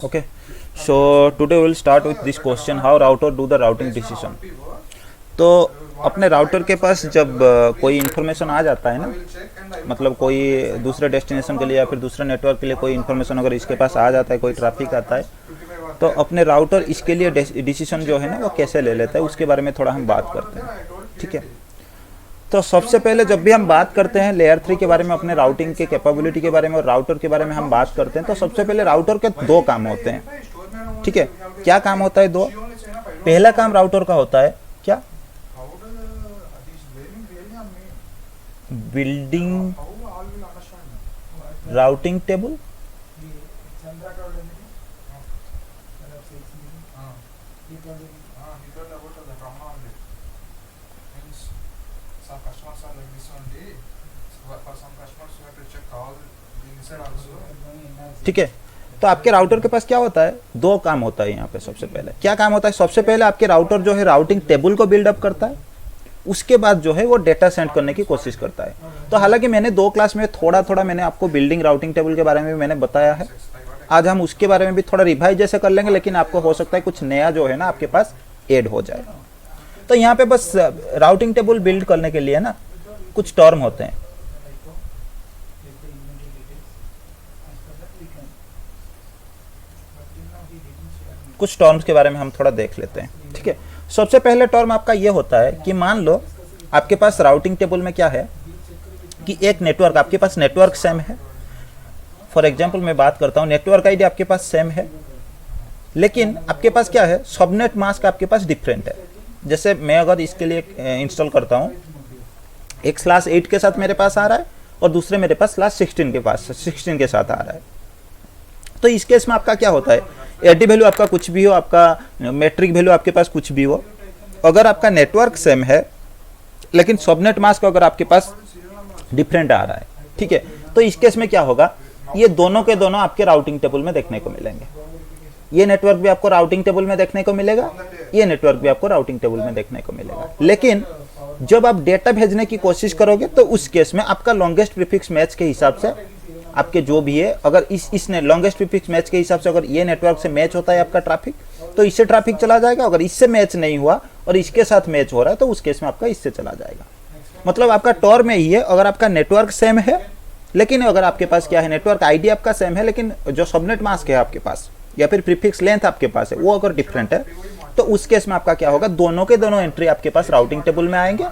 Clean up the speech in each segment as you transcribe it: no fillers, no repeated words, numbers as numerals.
Okay, so today we will start with this question, how router do the routing decision. तो अपने router के पास जब कोई information आ जाता है ना, मतलब कोई दूसरे डेस्टिनेशन के लिए या फिर दूसरे नेटवर्क के लिए कोई इन्फॉर्मेशन अगर इसके पास आ जाता है, कोई ट्रैफिक आता है, तो अपने राउटर इसके लिए डिसीजन जो है ना वो कैसे ले लेता है उसके बारे में थोड़ा हम बात करते हैं। ठीक है, तो सबसे पहले जब भी हम बात करते हैं लेयर 3 के बारे में, अपने राउटिंग के कैपेबिलिटी के बारे में और राउटर के बारे में हम बात करते हैं, तो सबसे पहले राउटर के दो काम होते हैं। ठीक है, क्या काम होता है? दो। पहला काम राउटर का होता है क्या? Building routing table. ठीक है, तो आपके राउटर के पास क्या होता है? दो काम होता है यहाँ पे। सबसे पहले क्या काम होता है? सबसे पहले आपके राउटर जो है राउटिंग टेबल को बिल्डअप करता है, उसके बाद जो है वो डेटा सेंड करने की कोशिश करता है। तो हालांकि मैंने दो क्लास में थोड़ा मैंने आपको बिल्डिंग राउटिंग टेबल के बारे में मैंने बताया है, आज हम उसके बारे में भी थोड़ा रिवाइज जैसे कर लेंगे, लेकिन आपको हो सकता है कुछ नया जो है ना आपके पास ऐड हो जाए। तो यहाँ पे बस राउटिंग टेबल बिल्ड करने के लिए ना कुछ टर्म होते हैं। कुछ टर्म्स के बारे में हम थोड़ा देख लेते हैं। ठीक है, सबसे पहले टर्म आपका ये होता है कि मान लो आपके पास राउटिंग टेबल में क्या है कि एक नेटवर्क, आपके पास नेटवर्क सेम है। फॉर एग्जांपल मैं बात करता हूं, नेटवर्क आईडी आपके पास सेम है, लेकिन आपके पास क्या है? सबनेट मास्क आपके पास डिफरेंट है। जैसे मैं अगर इसके लिए इंस्टॉल करता हूं, एक /8 के साथ मेरे पास आ रहा है और दूसरे मेरे पास /16 के साथ आ रहा है। तो इस केस में आपका क्या होता है? एडी वैल्यू आपका कुछ भी हो, आपका मैट्रिक वैल्यू आपके पास कुछ भी हो, अगर आपका नेटवर्क सेम है लेकिन सबनेट मास्क अगर आपके पास डिफरेंट आ रहा है, ठीक है, तो इस केस में क्या होगा? ये दोनों के दोनों आपके राउटिंग टेबल में देखने को मिलेंगे। ये नेटवर्क भी आपको राउटिंग टेबल में देखने को मिलेगा, ये नेटवर्क भी आपको राउटिंग टेबल में देखने को मिलेगा। लेकिन जब आप डेटा भेजने की कोशिश करोगे तो उस केस में आपका लॉन्गेस्ट प्रीफिक्स मैच के हिसाब से आपके जो भी है, अगर इसने लॉन्गेस्ट प्रीफिक्स मैच के हिसाब से अगर ये नेटवर्क से मैच होता है आपका ट्रैफिक, तो इससे ट्रैफिक चला जाएगा। अगर इससे मैच नहीं हुआ और इसके साथ मैच हो रहा है तो उस केस में आपका इससे चला जाएगा। मतलब आपका टॉर में ही है, अगर आपका नेटवर्क सेम है, लेकिन अगर आपके पास क्या है, नेटवर्क आईडी आपका सेम है, लेकिन जो सबनेट मास्क है आपके पास या फिर प्रीफिक्स लेंथ आपके पास है वो अगर डिफरेंट है, तो उस केस में आपका क्या होगा? दोनों के दोनों एंट्री आपके पास राउटिंग टेबल में आएंगे,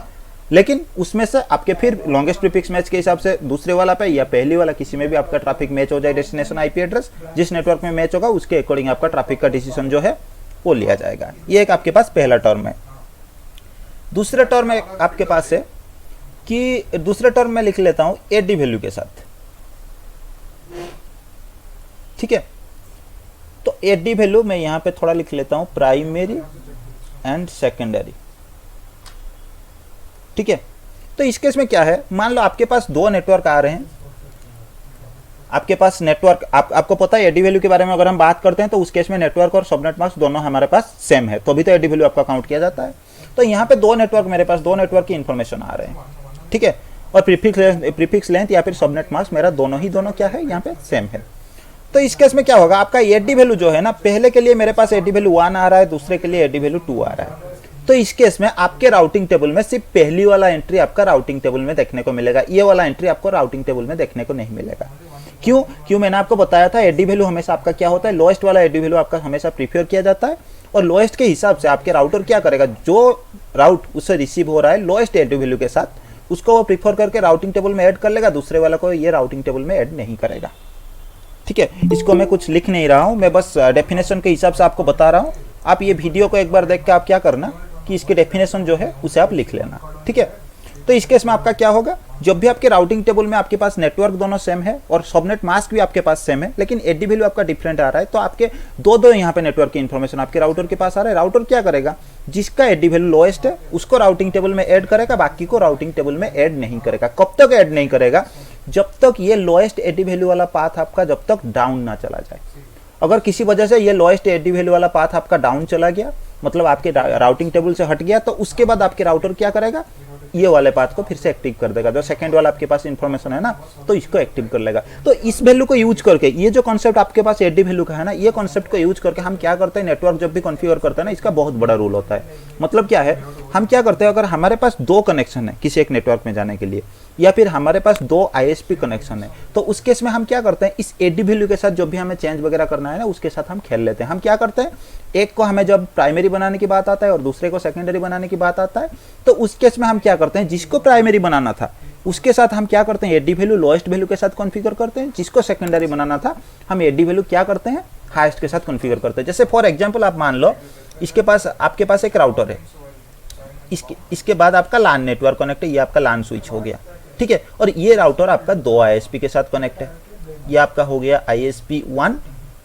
लेकिन उसमें से आपके फिर लॉन्गेस्ट प्रीफिक्स मैच के हिसाब से दूसरे वाला पे या पहली वाला किसी में भी आपका ट्रैफिक मैच हो जाए, डेस्टिनेशन आईपी एड्रेस जिस नेटवर्क में मैच होगा उसके अकॉर्डिंग आपका ट्रैफिक का डिसीजन जो है वो लिया जाएगा। ये एक आपके पास पहला टर्म है। दूसरा टर्म आपके पास है कि दूसरे टर्म में लिख लेता हूं एडी वैल्यू के साथ। ठीक है, तो एडी वैल्यू मैं यहां पे थोड़ा लिख लेता हूं प्राइमरी एंड सेकेंडरी। ठीक है, तो इस केस में क्या है? मान लो आपके पास दो नेटवर्क आ रहे हैं, आपके पास नेटवर्क आपको पता है एडी वैल्यू के बारे में अगर हम बात करते हैं तो उस केस में नेटवर्क और सबनेट मास्क दोनों हमारे पास सेम है, तो अभी तो एडी वैल्यू आपका काउंट किया जाता है। तो यहाँ पे दो नेटवर्क, मेरे पास दो नेटवर्क की इंफॉर्मेशन आ रहे हैं, ठीक है, और प्रीफिक्स लेंथ या फिर सबनेट मास्क मेरा दोनों क्या है यहाँ पे सेम है। तो इस केस में क्या होगा? आपका एडी वैल्यू जो है ना, पहले के लिए मेरे पास एडी वैल्यू 1 आ रहा है, दूसरे के लिए एडी वैल्यू 2 आ रहा है। तो इस केस में आपके राउटिंग टेबल में सिर्फ पहली वाला एंट्री आपका राउटिंग टेबल में देखने को मिलेगा, ये वाला एंट्री आपको राउटिंग टेबल में देखने को नहीं मिलेगा। क्यों? मैंने आपको बताया था एडी वैल्यू हमेशा आपका क्या होता है? लोएस्ट वाला एडी वैल्यू आपका हमेशा प्रीफर किया जाता है, और लोएस्ट के हिसाब से आपके राउटर क्या करेगा? जो राउट उससे रिसीव हो रहा है लोएस्ट एडी वैल्यू के साथ, उसको वो प्रीफर करके राउटिंग टेबल में ऐड कर लेगा, दूसरे वाला को ये राउटिंग टेबल में ऐड नहीं करेगा। ठीक है, इसको मैं कुछ लिख नहीं रहा हूं, मैं बस डेफिनेशन के हिसाब से आपको बता रहा हूं। आप ये वीडियो को एक बार देख के आप क्या करना कि इसकी डेफिनेशन जो है उसे आप लिख लेना। ठीक है, तो इस केस में आपका क्या होगा? जब भी आपके राउटिंग टेबल में आपके पास नेटवर्क दोनों सेम है और सबनेट मास्क भी आपके पास सेम है, लेकिन एडी वैल्यू आपका डिफरेंट आ रहा है, तो आपके दो यहाँ पे नेटवर्क की इंफॉर्मेशन आपके राउटर के पास आ रहा है। राउटर क्या करेगा? जिसका एडी वैल्यू लोएस्ट है उसको राउटिंग टेबल में ऐड करेगा, बाकी को राउटिंग टेबल में ऐड नहीं करेगा। कब तक ऐड नहीं करेगा? जब तक ये लोएस्ट एडी वैल्यू वाला पाथ आपका जब तक डाउन ना चला जाए। अगर किसी वजह से ये लोएस्ट एडी वैल्यू वाला पाथ आपका डाउन चला गया मतलब आपके राउटिंग टेबल से हट गया, तो उसके बाद आपके राउटर क्या करेगा, ये वाले पाथ को फिर से एक्टिव कर देगा, जो सेकंड वाला आपके पास इंफॉर्मेशन है ना, तो इसको एक्टिव कर लेगा। तो इस वैल्यू को यूज करके, ये जो कॉन्सेप्ट आपके पास एडी वैल्यू का है ना, ये कॉन्सेप्ट को यूज करके हम क्या करते हैं, नेटवर्क जब भी कॉन्फ़िगर करते हैं ना, इसका बहुत बड़ा रूल होता है। मतलब क्या है, हम क्या करते हैं, अगर हमारे पास 2 कनेक्शन है किसी एक नेटवर्क में जाने के लिए, या फिर हमारे पास 2 आईएसपी कनेक्शन है, तो उस केस में हम क्या करते हैं, इस एडी वैल्यू के साथ जो भी हमें चेंज वगैरह करना है ना, उसके साथ हम खेल लेते हैं। हम क्या करते हैं, एक को हमें जब प्राइमरी बनाने की बात आता है और दूसरे को सेकेंडरी बनाने की बात आता है, तो उस केस में हम क्या करते हैं, जिसको प्राइमरी बनाना था उसके साथ हम क्या करते हैं, एडी वैल्यू लोएस्ट वैल्यू के साथ कॉन्फ़िगर करते हैं। जिसको सेकेंडरी बनाना था हम एडी वैल्यू क्या करते हैं, हाईएस्ट के साथ कॉन्फ़िगर करते हैं। जैसे फॉर एग्जांपल आप मान लो, इसके पास आपके पास एक राउटर है, इसके बाद आपका LAN नेटवर्क कनेक्ट है, ये आपका LAN स्विच हो गया, ठीक है। और ये राउटर आपका 2 आईएसपी के साथ कनेक्ट है, ये आपका हो गया ISP1,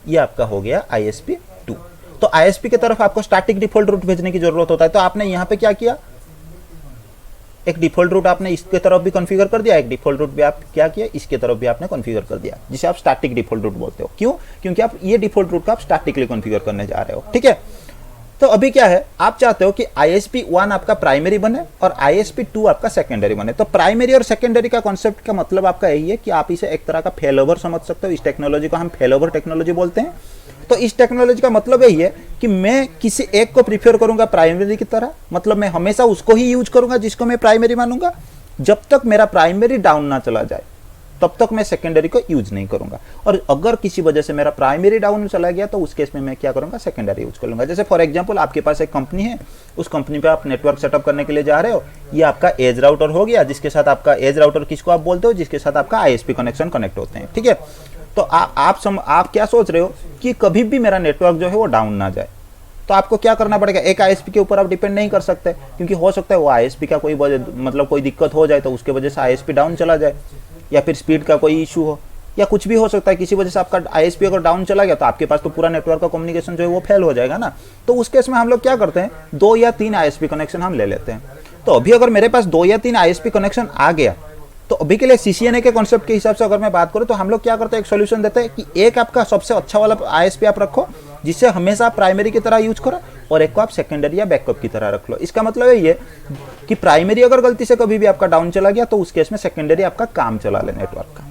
ये आपका हो गया ISP2। तो ISP की तरफ आपको स्टैटिक डिफॉल्ट रूट भेजने की जरूरत होता है, तो आपने यहाँ पे क्या किया, एक डिफॉल्ट रूट आपने इसके तरफ भी कॉन्फ़िगर कर दिया, एक डिफॉल्ट रूट भी आप क्या किया, इसके तरफ भी आपने कॉन्फ़िगर कर दिया, जिसे आप स्टैटिक डिफॉल्ट रूट बोलते हो। क्यों, क्योंकि आप ये डिफॉल्ट रूट का आप स्टैटिकली कॉन्फ़िगर करने जा रहे हो, ठीक है। तो अभी क्या है, आप चाहते हो कि ISP1 आपका प्राइमरी बने और ISP2 आपका सेकेंडरी बने। तो प्राइमरी और सेकेंडरी का कॉन्सेप्ट का मतलब आपका यही है कि आप इसे एक तरह का फेलओवर समझ सकते हो। इस टेक्नोलॉजी को हम फेलओवर टेक्नोलॉजी बोलते हैं। तो इस टेक्नोलॉजी का मतलब यही है कि मैं किसी एक को प्रीफर करूंगा प्राइमरी की तरह, मतलब मैं हमेशा उसको ही यूज करूंगा जिसको मैं प्राइमरी मानूंगा। जब तक मेरा प्राइमरी डाउन ना चला जाए तब तक मैं सेकेंडरी को यूज नहीं करूंगा, और अगर किसी वजह से मेरा प्राइमरी डाउन चला गया तो उस केस में मैं क्या करूंगा, सेकेंडरी यूज कर लूंगा। जैसे फॉर एग्जांपल आपके पास एक कंपनी है, उस कंपनी पे आप नेटवर्क सेटअप करने के लिए जा रहे हो, ये आपका एज राउटर हो गया, जिसके साथ आपका एज राउटर किसको आप बोलते हो, जिसके साथ आपका आईएसपी कनेक्शन कनेक्ट होते हैं, ठीक है। तो आप क्या सोच रहे हो कि कभी भी मेरा नेटवर्क जो है वो डाउन ना जाए, तो आपको क्या करना पड़ेगा, एक आईएसपी के ऊपर आप डिपेंड नहीं कर सकते, क्योंकि हो सकता है वो आईएसपी का कोई मतलब कोई दिक्कत हो जाए तो उसके वजह से आईएसपी डाउन चला जाए, या फिर स्पीड का कोई इशू हो, या कुछ भी हो सकता है, किसी वजह से आपका आईएसपी अगर डाउन चला गया तो आपके पास तो पूरा नेटवर्क का कम्युनिकेशन जो है वो फेल हो जाएगा ना। तो उस केस में हम लोग क्या करते हैं, 2 या 3 आईएसपी कनेक्शन हम ले लेते हैं। तो अभी अगर मेरे पास 2 या 3 आईएसपी कनेक्शन आ गया, तो अभी के लिए सीसीएनए के कॉन्सेप्ट के हिसाब से अगर मैं बात करूं तो हम लोग क्या करते हैं, एक सॉल्यूशन देते हैं कि एक आपका सबसे अच्छा वाला आईएसपी आप रखो, जिससे हमेशा आप प्राइमरी की तरह यूज करो, और एक को आप सेकेंडरी या बैकअप की तरह रख लो। इसका मतलब यही है कि प्राइमरी अगर गलती से कभी भी आपका डाउन चला गया तो उस केस में सेकेंडरी आपका काम चला ले नेटवर्क का।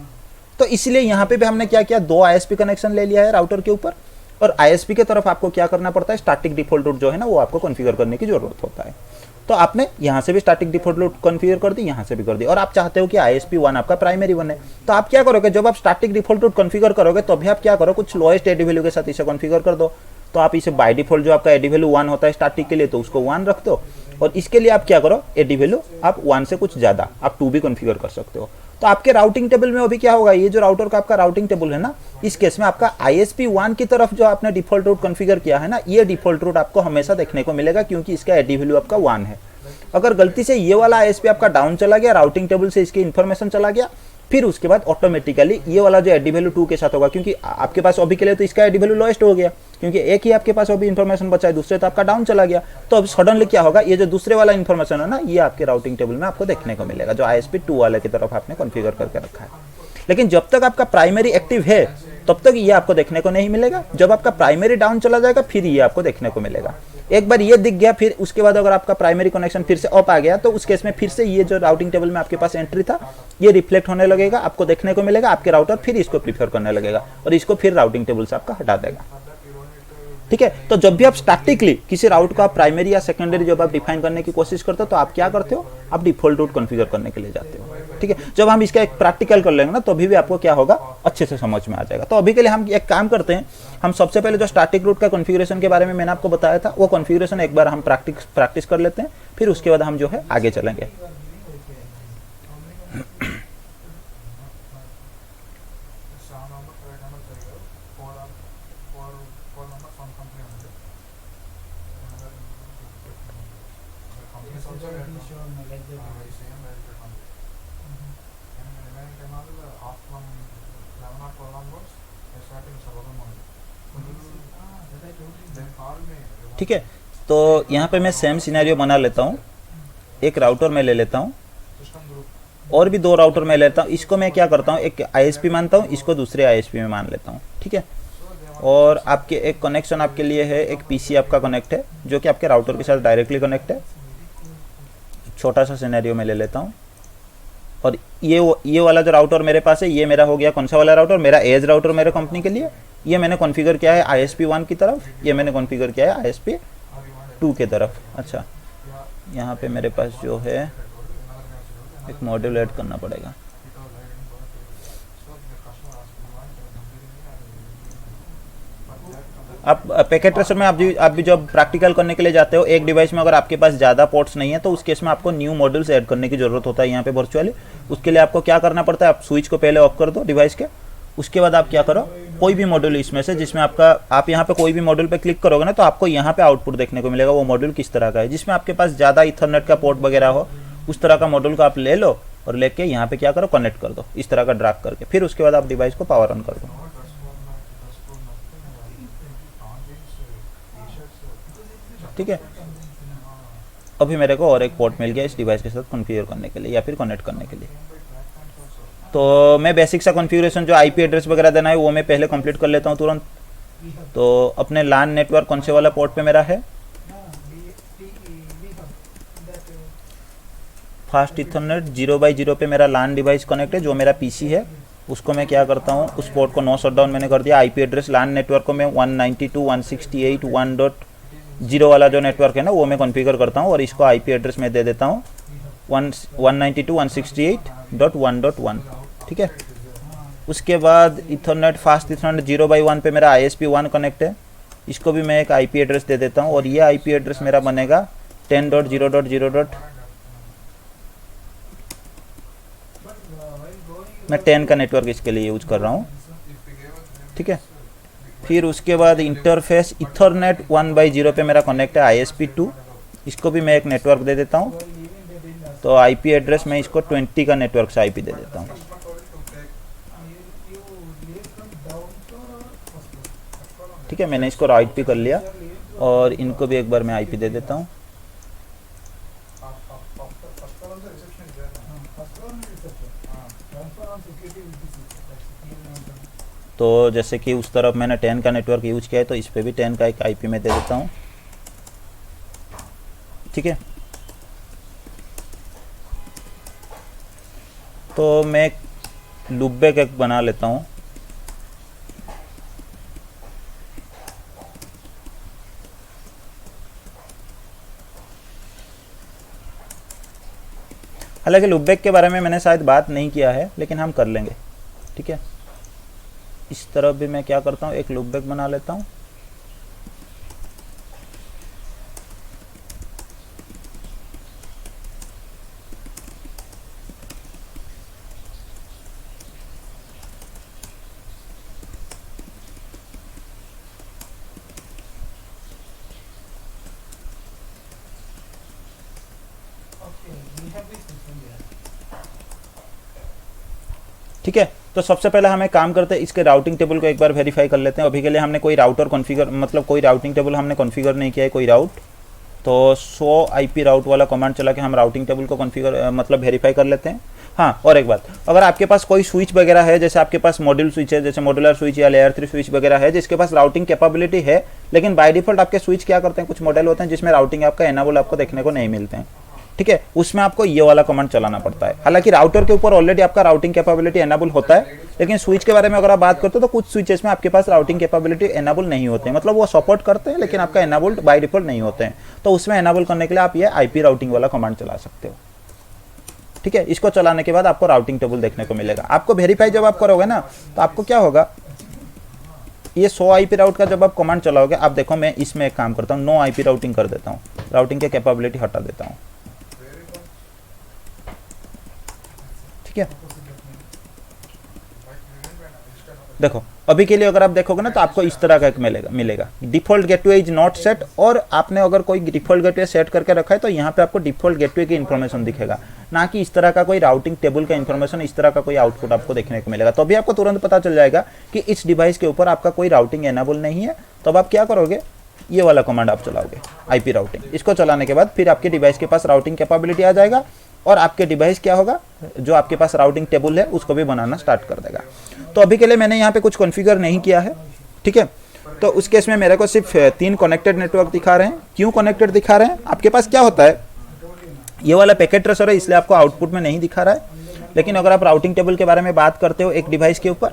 तो इसलिए यहाँ पे भी हमने क्या किया, 2 आईएसपी कनेक्शन ले लिया है राउटर के ऊपर, और आईएसपी की तरफ आपको क्या करना पड़ता है, स्टैटिक डिफॉल्ट रूट जो है ना वो आपको कॉन्फ़िगर करने की जरूरत होता है। तो आपने यहाँ से भी स्टैटिक डिफॉल्ट रूट कॉन्फ़िगर कर दी, यहाँ से भी कर दी, और आप चाहते हो कि ISP1 आपका प्राइमरी बने, तो आप क्या करोगे, जब आप स्टैटिक डिफॉल्ट रूट कॉन्फ़िगर करोगे तो अभी आप क्या करो, कुछ लोएस्ट एडी वैल्यू के साथ इसे कॉन्फ़िगर कर दो। तो आप इसे बाय डिफॉल्ट जो आपका एडी वैल्यू 1 होता है स्टैटिक के लिए, तो उसको 1 रख दो, और इसके लिए आप क्या करो, एडी वैल्यू आप 1 से कुछ ज़्यादा आप 2 भी कॉन्फ़िगर कर सकते हो। तो आपके राउटिंग टेबल में अभी क्या होगा, ये जो राउटर का आपका राउटिंग टेबल है ना, इस केस में आपका ISP1 की तरफ जो आपने डिफॉल्ट रूट कॉन्फ़िगर किया है ना, ये डिफॉल्ट रूट आपको हमेशा देखने को मिलेगा, क्योंकि इसका एडी वैल्यू आपका 1 है। अगर गलती से ये वाला आईएसपी आपका डाउन चला गया, राउटिंग टेबल से इसकी इन्फॉर्मेशन चला गया, फिर उसके बाद ऑटोमेटिकली ये वाला जो एडी वैल्यू 2 के साथ होगा, क्योंकि आपके पास अभी के लिए तो इसका एडी वैल्यू लोएस्ट हो गया, क्योंकि एक ही आपके पास अभी इन्फॉर्मेशन बचा है, दूसरे तो आपका डाउन चला गया। तो अब सडनली क्या होगा, ये जो दूसरे वाला इन्फॉर्मेशन है ना, ये आपके राउटिंग टेबल में आपको देखने को मिलेगा, जो ISP2 वाले की तरफ आपने कॉन्फ़िगर करके रखा है। लेकिन जब तक आपका प्राइमरी एक्टिव है तब तक ये आपको देखने को नहीं मिलेगा। जब आपका प्राइमरी डाउन चला जाएगा फिर ये आपको देखने को मिलेगा। एक बार ये दिख गया, फिर उसके बाद अगर आपका प्राइमरी कनेक्शन फिर से अप आ गया, तो उस केस में फिर से ये जो राउटिंग टेबल में आपके पास एंट्री था ये रिफ्लेक्ट होने लगेगा, आपको देखने को मिलेगा। आपके राउटर फिर इसको प्रीफर करने लगेगा और इसको फिर राउटिंग टेबल से आपका हटा देगा। ठीक है, तो जब भी आप स्टैटिकली किसी राउट को आप प्राइमरी या सेकेंडरी जब आप डिफाइन करने की कोशिश करते हो, तो आप क्या करते हो, आप डिफॉल्ट रूट कॉन्फ़िगर करने के लिए जाते हो। ठीक है, जब हम इसका एक प्रैक्टिकल कर लेंगे ना, तो अभी भी आपको क्या होगा, अच्छे से समझ में आ जाएगा। तो अभी के लिए हम एक काम करते हैं, हम सबसे पहले जो स्टैटिक रूट का कॉन्फ़िगरेशन के बारे में मैंने आपको बताया था, वो कॉन्फ़िगरेशन एक बार हम प्रैक्टिस कर लेते हैं, फिर उसके बाद हम जो है आगे चलेंगे। ठीक है, तो यहाँ पे मैं सेम सिनेरियो बना लेता हूँ। एक राउटर में ले लेता हूँ और भी 2 राउटर में लेता हूँ। इसको मैं क्या करता हूँ, एक आईएसपी मानता हूँ, इसको दूसरे आईएसपी में मान लेता हूँ। ठीक है, और आपके एक कनेक्शन आपके लिए है, एक पीसी आपका कनेक्ट है जो कि आपके राउटर के साथ डायरेक्टली कनेक्ट है। छोटा सा सिनेरियो में ले लेता हूँ, और ये वाला जो राउटर मेरे पास है ये मेरा हो गया कौन सा वाला राउटर, मेरा एज राउटर मेरे कंपनी के लिए। ये मैंने कॉन्फ़िगर किया है ISP1 की तरफ, ये मैंने कॉन्फ़िगर किया है ISP2 की तरफ। अच्छा, यहाँ पे मेरे पास जो है एक मॉड्यूल ऐड करना पड़ेगा। आप पैकेट ट्रेसर में आप भी जब प्रैक्टिकल करने के लिए जाते हो, एक डिवाइस में अगर आपके पास ज़्यादा पोर्ट्स नहीं है तो उस केस में आपको न्यू मॉड्यूल्स ऐड करने की ज़रूरत होता है यहाँ पे वर्चुअली। उसके लिए आपको क्या करना पड़ता है, आप स्विच को पहले ऑफ कर दो डिवाइस के, उसके बाद आप क्या करो, कोई भी मॉड्यूल इसमें से जिसमें आप यहाँ पे कोई भी मॉड्यूल पे क्लिक करोगे ना तो आपको यहाँ पे आउटपुट देखने को मिलेगा वो मॉड्यूल किस तरह का है। जिसमें आपके पास ज़्यादा इथरनेट का पोर्ट वगैरह हो उस तरह का मॉड्यूल को आप ले लो और लेके यहाँ पे क्या करो, कनेक्ट कर दो इस तरह का ड्रैग करके। फिर उसके बाद आप डिवाइस को पावर ऑन कर दो। ठीक है, अभी मेरे को और एक पोर्ट मिल गया इस डिवाइस के साथ कॉन्फ़िगर करने के लिए या फिर कनेक्ट करने के लिए। तो मैं बेसिक सा कॉन्फ़िगरेशन जो आईपी एड्रेस वगैरह देना है वो मैं पहले कंप्लीट कर लेता हूँ तुरंत। तो अपने LAN नेटवर्क कौन से वाला पोर्ट पे मेरा है, फास्ट इथरनेट 0x0 पे मेरा LAN डिवाइस कनेक्ट है जो मेरा पीसी है। उसको मैं क्या करता हूँ, उस पोर्ट को नो शटडाउन मैंने कर दिया। आईपी एड्रेस LAN नेटवर्क को मैं 192.168.1.0 वाला जो नेटवर्क है ना वो मैं कॉन्फ़िगर करता हूँ, और इसको आईपी एड्रेस में दे देता हूँ 192.168.1.1। ठीक है, उसके बाद इथरनेट फास्ट इथरनेट 0x1 पे मेरा ISP1 कनेक्ट है, इसको भी मैं एक आईपी एड्रेस दे देता हूँ, और ये आईपी एड्रेस मेरा बनेगा 10.0.0. मैं 10 का नेटवर्क इसके लिए यूज कर रहा हूँ। ठीक है, फिर उसके बाद इंटरफेस इथरनेट 1x0 पे मेरा कनेक्ट है ISP2, इसको भी मैं एक नेटवर्क दे देता हूँ। तो आईपी एड्रेस में इसको 20 का नेटवर्क से आईपी दे देता हूँ। ठीक है, मैंने इसको राइट भी कर लिया, और इनको भी एक बार मैं आईपी दे देता हूँ। तो जैसे कि उस तरफ मैंने 10 का नेटवर्क यूज किया है तो इस पे भी 10 का एक आईपी में दे देता हूँ। ठीक है, तो मैं लूपबैक एक बना लेता हूँ। हालांकि लूपबैक के बारे में मैंने शायद बात नहीं किया है, लेकिन हम कर लेंगे। ठीक है, इस तरफ भी मैं क्या करता हूँ, एक लूपबैक बना लेता हूँ। ठीक है, तो सबसे पहले हमें काम करते हैं, इसके राउटिंग टेबल को एक बार वेरीफाई कर लेते हैं। अभी के लिए हमने कोई राउटर कॉन्फ़िगर मतलब कोई राउटिंग टेबल हमने कॉन्फ़िगर नहीं किया है, कोई राउट। तो 100 IP राउट वाला कमांड चला के हम राउटिंग टेबल को कॉन्फ़िगर मतलब वेरीफाई कर लेते हैं। हाँ, और एक बात, अगर आपके पास कोई स्विच वगैरह है, जैसे आपके पास मॉड्यूल स्विच है, जैसे मॉड्यूलर स्विच या लेयर 3 स्विच वगैरह है जिसके पास राउटिंग कैपेबिलिटी है, लेकिन बाय डिफॉल्ट आपके स्विच क्या करते हैं, कुछ मॉडल होते हैं जिसमें राउटिंग आपका एनेबल आपको देखने को नहीं मिलते हैं। ठीक है, उसमें आपको ये वाला कमांड चलाना पड़ता है। हालांकि राउटर के ऊपर ऑलरेडी आपका राउटिंग कैपेबिलिटी एनेबल होता है, लेकिन स्विच के बारे में अगर आप बात करते हो तो कुछ स्विचेस में आपके पास राउटिंग कैपेबिलिटी एनेबल नहीं होते हैं, मतलब वो सपोर्ट करते हैं लेकिन आपका एनेबल्ड बाय डिफॉल्ट नहीं होते हैं। तो उसमें एनेबल करने के लिए आप ये आईपी राउटिंग वाला कमांड चला सकते हो। ठीक है, इसको चलाने के बाद आपको राउटिंग टेबल देखने को मिलेगा। आपको वेरीफाई जब आप करोगे ना तो आपको क्या होगा, ये 100 IP राउट का जब आप कमांड चलाओगे, आप देखो मैं इसमें एक काम करता हूँ, नो IP राउटिंग कर देता हूँ, राउटिंग की कैपेबिलिटी हटा देता हूँ। ठीक है, देखो अभी के लिए अगर आप देखोगे ना तो आपको इस तरह का एक मिलेगा default gateway is not set, और आपने अगर कोई डिफॉल्ट गेटवे सेट करके रखा है तो यहाँ पे आपको डिफॉल्ट गेटवे की इन्फॉर्मेशन दिखेगा, ना कि इस तरह का कोई राउटिंग टेबल का इन्फॉर्मेशन, इस तरह का कोई आउटपुट आपको देखने को मिलेगा। तो अभी आपको तुरंत पता चल जाएगा कि इस डिवाइस के ऊपर आपका कोई राउटिंग एनेबल नहीं है। तो अब आप क्या करोगे, ये वाला कमांड आप चलाओगे आईपी राउटिंग। इसको चलाने के बाद फिर आपके डिवाइस के पास राउटिंग कैपेबिलिटी आ जाएगा, और आपके डिवाइस क्या होगा, जो आपके पास राउटिंग टेबल है उसको भी बनाना स्टार्ट कर देगा। तो अभी के लिए मैंने यहाँ पे कुछ कॉन्फ़िगर नहीं किया है। ठीक है, तो उस केस में मेरे को सिर्फ 3 कनेक्टेड नेटवर्क दिखा रहे हैं। क्यों कनेक्टेड दिखा रहे हैं? आपके पास क्या होता है, ये वाला पैकेट ट्रेसर है इसलिए आपको आउटपुट में नहीं दिखा रहा है, लेकिन अगर आप राउटिंग टेबल के बारे में बात करते हो एक डिवाइस के ऊपर,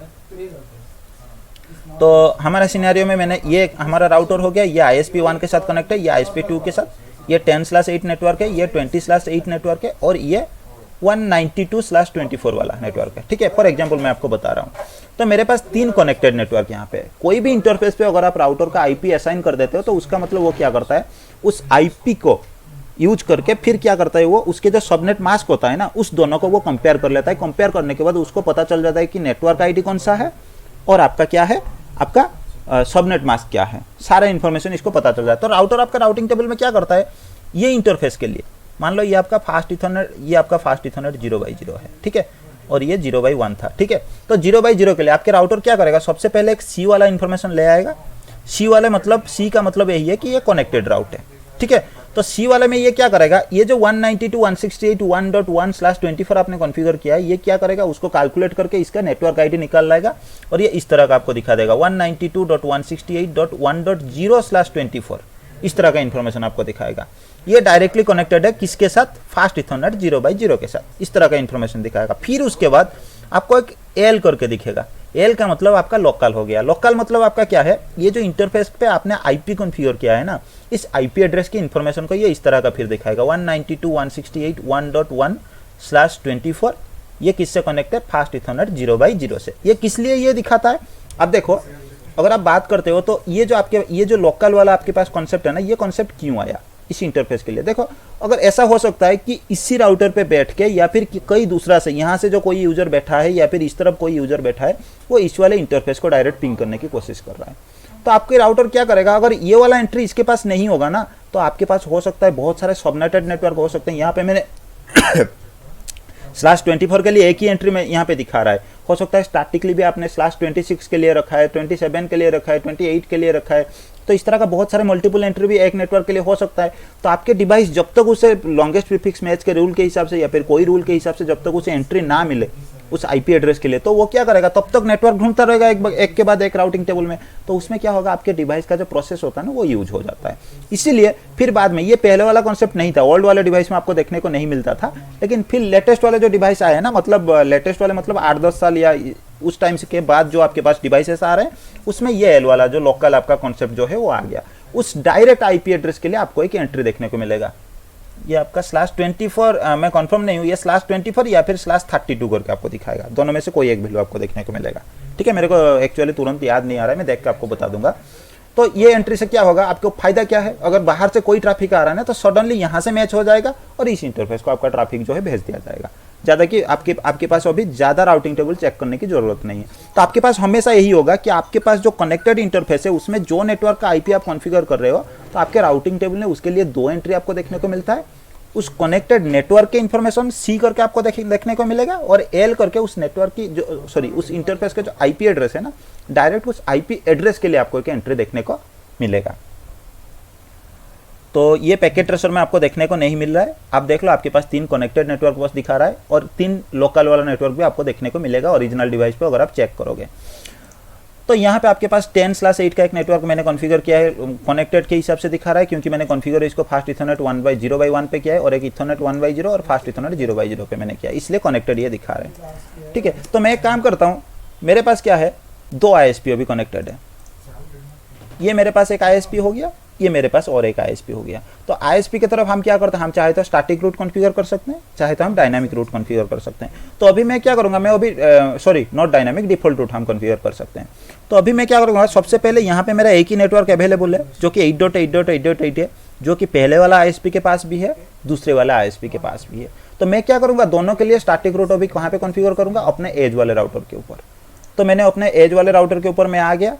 तो हमारा सिनेरियो में मैंने ये हमारा राउटर हो गया, ये ISP1 के साथ कनेक्ट है, ये ISP2 के साथ, ये 10/8 नेटवर्क है, ये 20/8 नेटवर्क है, और ये 192/24 वाला नेटवर्क है। ठीक है, फॉर एग्जांपल मैं आपको बता रहा हूँ। तो मेरे पास 3 कनेक्टेड नेटवर्क यहाँ पे। कोई भी इंटरफेस पे अगर आप राउटर का IP असाइन कर देते हो तो उसका मतलब वो क्या करता है, उस IP को यूज करके फिर क्या करता है, वो उसके जो सबनेट मास्क होता है ना, उस दोनों को वो कंपेयर कर लेता है। कंपेयर करने के बाद उसको पता चल जाता है कि नेटवर्क ID कौन सा है और आपका क्या है, आपका सबनेट मास्क क्या है, सारा इन्फॉर्मेशन इसको पता चल जाता है। तो राउटर आपका राउटिंग टेबल में क्या करता है, ये इंटरफेस के लिए मान लो ये आपका फास्ट इथरनेट, ये आपका फास्ट इथरनेट 0/0 है, ठीक है, और ये 0/1 था। ठीक है, तो 0/0 के लिए आपके राउटर क्या करेगा, सबसे पहले एक C वाला इन्फॉर्मेशन ले आएगा। C वाले मतलब, C का मतलब यही है कि ये कनेक्टेड राउट है। ठीक है, तो C वाले में ये क्या करेगा, ये जो 192.168.1.1/24 आपने कॉन्फ़िगर किया है, ये क्या करेगा, उसको कैलकुलेट करके इसका नेटवर्क ID निकाल लाएगा और ये इस तरह का आपको दिखा देगा 192.168.1.0/24, इस तरह का इन्फॉर्मेशन आपको दिखाएगा। ये डायरेक्टली कनेक्टेड है किसके साथ, फास्ट इथरनेट 0/0 के साथ, इस तरह का इन्फॉर्मेशन दिखाएगा। फिर उसके बाद आपको एक एल करके दिखेगा। एल का मतलब आपका लोकल हो गया। लोकल मतलब आपका क्या है, ये जो इंटरफेस पे आपने IP कॉन्फ़िगर किया है ना, इस IP एड्रेस की इन्फॉर्मेशन को ये इस तरह का फिर दिखाएगा 192.168.1.1/24। ये किससे कनेक्ट है, फास्ट इथरनेट 0/0 से। ये किस लिए ये दिखाता है, अब देखो अगर आप बात करते हो तो ये जो आपके, ये जो लोकल वाला आपके पास कॉन्सेप्ट है ना, ये कॉन्सेप्ट क्यों आया इस इंटरफेस के लिए। देखो अगर ऐसा हो सकता है कि इसी राउटर पे बैठ के या फिर कई दूसरा से, यहाँ से जो कोई यूजर बैठा है या फिर इस तरफ कोई यूजर बैठा है, वो इस वाले इंटरफेस को डायरेक्ट पिंग करने की कोशिश कर रहा है, तो आपके राउटर क्या करेगा, अगर ये वाला एंट्री इसके पास नहीं होगा ना, तो आपके पास हो सकता है बहुत सारे सबनेटेड नेटवर्क हो सकते हैं। यहाँ पे मैंने /24 के लिए एक ही एंट्री में यहाँ पे दिखा रहा है, हो सकता है स्टैटिकली भी आपने /26 के लिए रखा है, 27 के लिए रखा है, 28 के लिए रखा है, तो इस तरह का बहुत सारे मल्टीपल एंट्री भी एक नेटवर्क के लिए हो सकता है। तो आपके डिवाइस जब तक उसे लॉन्गेस्ट प्रीफिक्स मैच के रूल के हिसाब से या फिर कोई रूल के हिसाब से जब तक उसे एंट्री ना मिले उस IP एड्रेस के लिए, तो वो क्या करेगा, तब तक नेटवर्क ढूंढता रहेगा एक के बाद एक राउटिंग टेबल में। तो उसमें क्या होगा, आपके डिवाइस का जो प्रोसेस होता है ना, वो यूज हो जाता है। इसीलिए फिर बाद में, ये पहले वाला कॉन्सेप्ट नहीं था, ओल्ड वाले डिवाइस में आपको देखने को नहीं मिलता था, लेकिन फिर लेटेस्ट वाले जो डिवाइस आए ना, मतलब लेटेस्ट वाले मतलब 8-10 साल या उस टाइम के बाद जो आपके पास डिवाइसेस आ रहे हैं, उसमें ये एल वाला जो लोकल आपका कॉन्सेप्ट जो है वो आ गया। उस डायरेक्ट IP एड्रेस के लिए आपको एक एंट्री देखने को मिलेगा। ये आपका /24, मैं कंफर्म नहीं हूँ, ये /24 या फिर /32 करके आपको दिखाएगा, दोनों में से कोई एक वैल्यू आपको देखने को मिलेगा। ठीक है, मेरे को एक्चुअली तुरंत याद नहीं आ रहा है, मैं देख के आपको बता दूंगा। तो ये एंट्री से क्या होगा, आपको फायदा क्या है, अगर बाहर से कोई ट्रैफिक आ रहा है ना, तो सडनली यहाँ से मैच हो जाएगा और इस इंटरफेस को आपका ट्रैफिक जो है भेज दिया जाएगा। ज़्यादा कि आपके पास अभी ज़्यादा राउटिंग टेबल चेक करने की जरूरत नहीं है। तो आपके पास हमेशा यही होगा कि आपके पास जो कनेक्टेड इंटरफेस है उसमें जो नेटवर्क का IP आप कॉन्फ़िगर कर रहे हो, तो आपके राउटिंग टेबल में उसके लिए 2 एंट्री आपको देखने को मिलता है। उस कनेक्टेड नेटवर्क के इन्फॉर्मेशन C करके आपको देखने को मिलेगा, और L करके उस नेटवर्क की जो उस इंटरफेस का जो IP एड्रेस है ना, डायरेक्ट उस IP एड्रेस के लिए आपको एक एंट्री देखने को मिलेगा। तो ये पैकेट ट्रेसर में आपको देखने को नहीं मिल रहा है। आप देख लो, आपके पास 3 कनेक्टेड नेटवर्क बस दिखा रहा है और 3 लोकल वाला नेटवर्क भी आपको देखने को मिलेगा ओरिजिनल डिवाइस पे अगर आप चेक करोगे। तो यहाँ पे आपके पास 10/8 का एक नेटवर्क मैंने कॉन्फ़िगर किया है, कनेक्टेड के हिसाब से दिखा रहा है, क्योंकि मैंने कॉन्फ़िगर इसको फास्ट इथरनेट 1/0/1 पे किया है और एक इथरनेट 1/0 और फास्ट इथरनेट 0/0 पे मैंने किया, इसलिए कनेक्टेड ये दिखा रहे हैं। ठीक है, तो मैं एक काम करता हूँ, मेरे पास क्या है, 2 ISP अभी कनेक्टेड है। ये मेरे पास एक ISP हो गया, ये मेरे पास और एक ISP हो गया। तो ISP की तरफ हम क्या करते हैं, हम चाहे तो स्टैटिक रूट कॉन्फ़िगर कर सकते हैं, चाहे तो हम डायनामिक रूट कॉन्फ़िगर कर सकते हैं। तो अभी मैं क्या करूंगा, मैं अभी नॉट डायनामिक, डिफ़ॉल्ट रूट हम कॉन्फ़िगर कर सकते हैं। तो अभी मैं क्या करूंगा, सबसे पहले यहाँ पे मेरा एक ही नेटवर्क अवेलेबल है जो कि 8.8.8.8 है, जो कि पहले वाला ISP के पास भी है, दूसरे वाला ISP के पास भी है। तो मैं क्या करूंगा, दोनों के लिए स्टैटिक रूट अभी कहाँ पे कॉन्फ़िगर करूंगा, अपने एज वाले राउटर के ऊपर। तो मैंने अपने एज वाले राउटर के ऊपर मैं आ गया।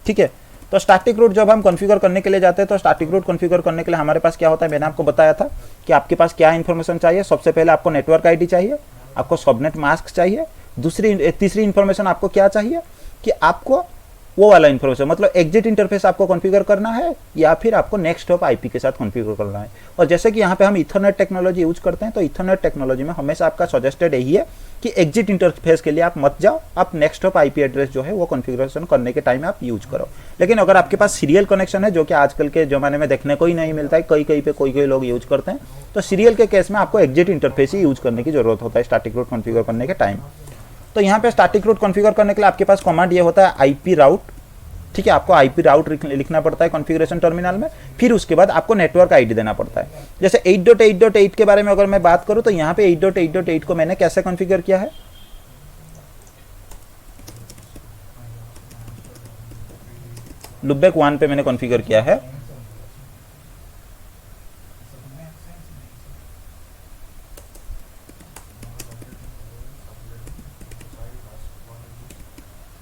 ठीक है, तो स्टैटिक रूट जब हम कॉन्फ़िगर करने के लिए जाते हैं, तो स्टैटिक रूट कॉन्फ़िगर करने के लिए हमारे पास क्या होता है, मैंने आपको बताया था कि आपके पास क्या इन्फॉर्मेशन चाहिए। सबसे पहले आपको नेटवर्क ID चाहिए, आपको सबनेट मास्क चाहिए, तीसरी इन्फॉर्मेशन आपको क्या चाहिए कि आपको वो वाला इन्फॉर्मेशन, मतलब एग्जिट इंटरफेस आपको कॉन्फ़िगर करना है या फिर आपको नेक्स्ट हॉप IP के साथ कॉन्फ़िगर करना है। और जैसे कि यहाँ पे हम इथरनेट टेक्नोलॉजी यूज करते हैं, तो इथरनेट टेक्नोलॉजी में हमेशा आपका सजेस्टेड यही है कि एग्जिट इंटरफेस के लिए आप मत जाओ, आप नेक्स्ट हॉप आईपी एड्रेस जो है वो कॉन्फ़िगरेशन करने के टाइम आप यूज करो। लेकिन अगर आपके पास सीरियल कनेक्शन है, जो कि आजकल के ज़माने में देखने को ही नहीं मिलता है, कई कई पे कोई लोग यूज करते हैं, तो सीरियल के केस में आपको एग्जिट इंटरफेस ही यूज करने की जरूरत होता है स्टैटिक रूट कॉन्फ़िगर करने के टाइम। तो यहाँ पे स्टैटिक रूट कॉन्फ़िगर करने के लिए आपके पास कमांड ये होता है आईपी राउट, ठीक है। आपको आईपी राउट लिखना पड़ता है कॉन्फ़िगरेशन टर्मिनल में, फिर उसके बाद आपको नेटवर्क आईडी देना पड़ता है। जैसे 8.8.8 के बारे में अगर मैं बात करूं तो यहाँ पे 8.8.8 को मैंने कैसे कॉन्फ़िगर किया है, लुबैक 1 पे मैंने कॉन्फ़िगर किया है।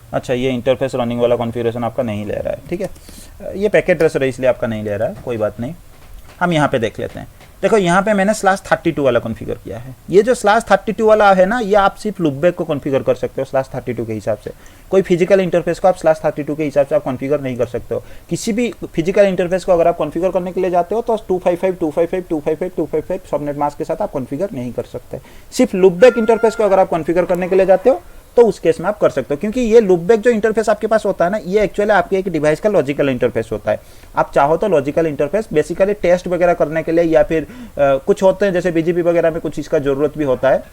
अच्छा, ये इंटरफेस रनिंग वाला कॉन्फ़िगरेशन आपका नहीं ले रहा है, ठीक है। ये पैकेट ट्रेसर है इसलिए आपका नहीं ले रहा है, कोई बात नहीं। हम यहाँ पे देख लेते हैं। देखो यहाँ पे मैंने /32 वाला कॉन्फ़िगर किया है। ये जो /32 वाला है ना, ये आप सिर्फ लुबैक को कॉन्फ़िगर कर सकते हो /32 के हिसाब से। कोई फिजिकल इंटरफेस को आप /32 के हिसाब से आप कॉन्फ़िगर नहीं कर सकते हो। किसी भी फिजिकल इंटरफेस को अगर आप कॉन्फ़िगर करने के लिए जाते हो तो 255 सबनेट मास्क के साथ आप कॉन्फ़िगर नहीं कर सकते। सिर्फ लुबैक इंटरफेस को अगर आप कॉन्फ़िगर करने के लिए जाते हो तो उस केस में आप कर सकते हो, क्योंकि ये लुबैक जो इंटरफेस आपके पास होता है ना, ये एक्चुअली आपके एक डिवाइस का लॉजिकल इंटरफेस होता है। आप चाहो तो लॉजिकल इंटरफेस बेसिकली टेस्ट वगैरह करने के लिए, या फिर कुछ होते हैं जैसे बीजीपी वगैरह में कुछ इसका जरूरत भी होता है,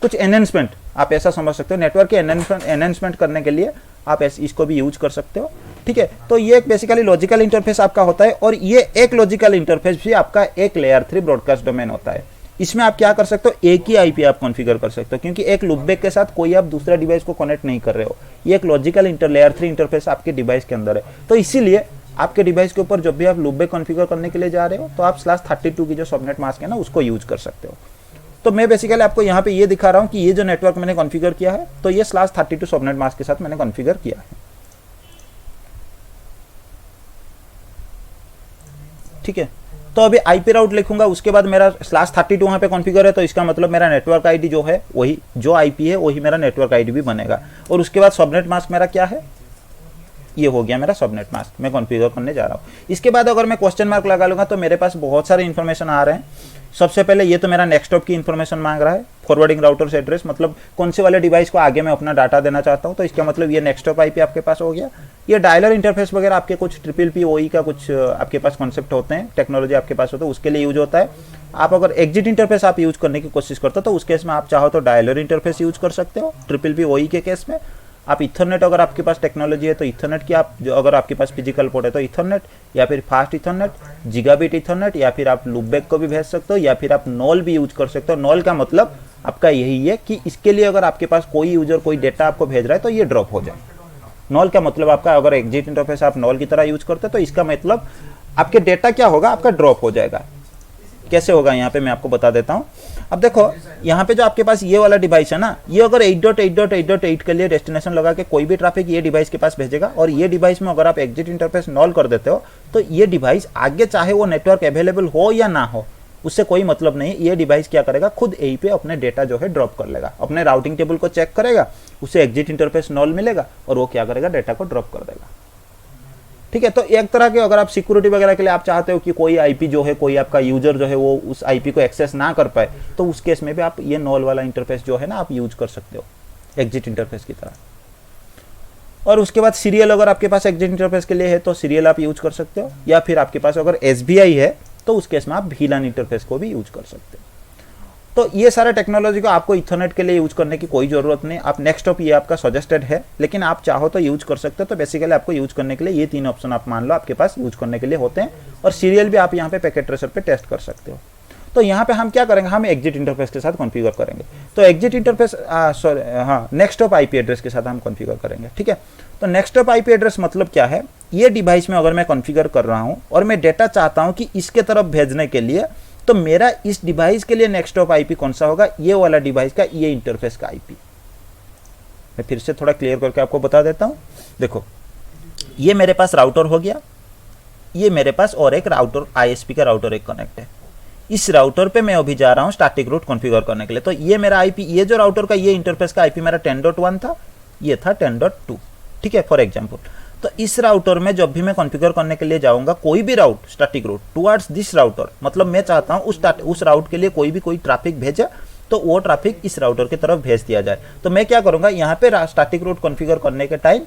कुछ एनहेंसमेंट आप ऐसा समझ सकते हो, नेटवर्क के एनहेंसमेंट करने के लिए आप इसको भी यूज कर सकते हो, ठीक है। तो ये एक बेसिकली लॉजिकल इंटरफेस आपका होता है, और ये एक लॉजिकल इंटरफेस भी आपका एक लेयर 3 ब्रॉडकास्ट डोमेन होता है। इसमें आप क्या कर सकते हो, एक ही आईपी आप कॉन्फ़िगर कर सकते हो, क्योंकि एक लुबैक के साथ कोई आप दूसरा डिवाइस को कनेक्ट नहीं कर रहे हो। ये एक लॉजिकल लेयर 3 इंटरफेस आपके डिवाइस के अंदर है। तो इसीलिए आपके डिवाइस के ऊपर जब भी आप लुबैक कॉन्फ़िगर करने के लिए जा रहे हो तो आप /32 की जो सबनेट मास्क है ना, उसको यूज कर सकते हो। तो मैं बेसिकली आपको यहाँ पे ये दिखा रहा हूँ कि ये जो नेटवर्क मैंने कॉन्फ़िगर किया है, तो ये /32 सबनेट मास्क के साथ मैंने कॉन्फ़िगर किया है, ठीक है। तो अभी आईपी राउट लिखूंगा, उसके बाद मेरा /32 वहाँ पे कॉन्फ़िगर है, तो इसका मतलब मेरा नेटवर्क आईडी जो है वही, जो आईपी है वही मेरा नेटवर्क आईडी भी बनेगा। और उसके बाद सबनेट मास्क मेरा क्या है, ये हो गया मेरा सबनेट मास्क, मैं कॉन्फ़िगर करने जा रहा हूँ। इसके बाद अगर मैं क्वेश्चन मार्क लगा लूंगा तो मेरे पास बहुत सारे इन्फॉर्मेशन आ रहे हैं। सबसे पहले ये तो मेरा नेक्स्ट हॉप की इन्फॉर्मेशन मांग रहा है, फॉरवर्डिंग राउटर्स एड्रेस, मतलब कौन से वाले डिवाइस को आगे मैं अपना डाटा देना चाहता हूँ, तो इसका मतलब ये नेक्स्ट हॉप आईपी आपके पास हो गया। ये डायलर इंटरफेस वगैरह आपके कुछ PPP का कुछ आपके पास कॉन्सेप्ट होते हैं, टेक्नोलॉजी आपके पास होता है, उसके लिए यूज होता है। आप अगर एग्जिट इंटरफेस आप यूज करने की कोशिश करते हो तो उस केस में आप चाहो तो डायलर इंटरफेस यूज कर सकते हो PPP के केस में। आप इथरनेट अगर आपके पास टेक्नोलॉजी है तो इथरनेट की आप जो, अगर आपके पास फिजिकल पोर्ट है तो इथरनेट, या फिर फास्ट इथरनेट, जिगाबिट इथरनेट, या फिर आप लुबैक को भी भेज सकते हो, या फिर आप नॉल भी यूज कर सकते हो। नॉल का मतलब आपका यही है कि इसके लिए अगर आपके पास कोई यूजर कोई डेटा आपको भेज रहा है तो ये ड्रॉप हो जाए। नॉल का मतलब आपका, अगर एग्जिट इंटरफेस आप नॉल की तरह यूज करते हो तो इसका मतलब आपके डेटा क्या होगा, आपका ड्रॉप हो जाएगा। कैसे होगा यहाँ पे मैं आपको बता देता हूँ। अब देखो यहाँ पे जो आपके पास ये वाला डिवाइस है ना, ये अगर 8.8.8.8 के लिए डेस्टिनेशन लगा के कोई भी ट्रैफिक ये डिवाइस के पास भेजेगा, और ये डिवाइस में अगर आप एग्जिट इंटरफेस नॉल कर देते हो तो ये डिवाइस आगे चाहे वो नेटवर्क अवेलेबल हो या ना हो, उससे कोई मतलब नहीं। ये डिवाइस क्या करेगा, खुद यहीं पे अपने डेटा जो है ड्रॉप कर लेगा, अपने राउटिंग टेबल को चेक करेगा, उसे एग्जिट इंटरफेस नॉल मिलेगा और वो क्या करेगा, डेटा को ड्रॉप कर देगा, ठीक है। तो एक तरह के अगर आप सिक्योरिटी वगैरह के लिए आप चाहते हो कि कोई आईपी जो है, कोई आपका यूजर जो है वो उस आईपी को एक्सेस ना कर पाए, तो उस केस में भी आप ये नॉल वाला इंटरफेस जो है ना आप यूज कर सकते हो एग्जिट इंटरफेस की तरह। और उसके बाद सीरियल अगर आपके पास एग्जिट इंटरफेस के लिए है तो सीरियल आप यूज कर सकते हो, या फिर आपके पास अगर SBI है तो उस केस में आप VLAN इंटरफेस को भी यूज कर सकते हो। तो ये सारे टेक्नोलॉजी को आपको इथरनेट के लिए यूज करने की कोई ज़रूरत नहीं। आप नेक्स्ट हॉप ये आपका सजेस्टेड है, लेकिन आप चाहो तो यूज कर सकते हो। तो बेसिकली आपको यूज करने के लिए ये 3 ऑप्शन आप मान लो आपके पास यूज करने के लिए होते हैं, और सीरियल भी आप यहाँ पे पैकेट ट्रेसर पे टेस्ट कर सकते हो। तो यहाँ पे हम क्या करेंगे, हम एग्जिट इंटरफेस के साथ कॉन्फ़िगर करेंगे। तो exit interface next hop IP address के साथ हम कॉन्फ़िगर करेंगे, ठीक है। तो नेक्स्ट हॉप IP एड्रेस मतलब क्या है, ये डिवाइस में अगर मैं कॉन्फ़िगर कर रहा हूँ और मैं डेटा चाहता हूँ कि इसके तरफ भेजने के लिए, तो मेरा इस डिवाइस के लिए नेक्स्ट हॉप IP कौन सा होगा, ये वाला डिवाइस का ये इंटरफेस का IP। मैं फिर से थोड़ा क्लियर करके आपको बता देता हूँ। देखो ये मेरे पास राउटर हो गया, ये मेरे पास और एक राउटर ISP का राउटर एक कनेक्ट है। इस राउटर पे मैं अभी जा रहा हूँ स्टैटिक रूट कॉन्फ़िगर करने के लिए। तो ये मेरा IP, ये जो राउटर का ये इंटरफेस का IP मेरा 10.1 था, ये था 10.2, ठीक है फॉर एग्जाम्पल। तो इस राउटर में जब भी मैं कॉन्फ़िगर करने के लिए जाऊंगा कोई भी route, static route towards this router, मतलब मैं चाहता हूं उस राउट के लिए कोई भी कोई ट्रैफिक भेजे तो वो ट्रैफिक इस राउटर की तरफ भेज दिया जाए। तो मैं क्या करूँगा, यहाँ पे स्टैटिक रूट कॉन्फ़िगर करने के टाइम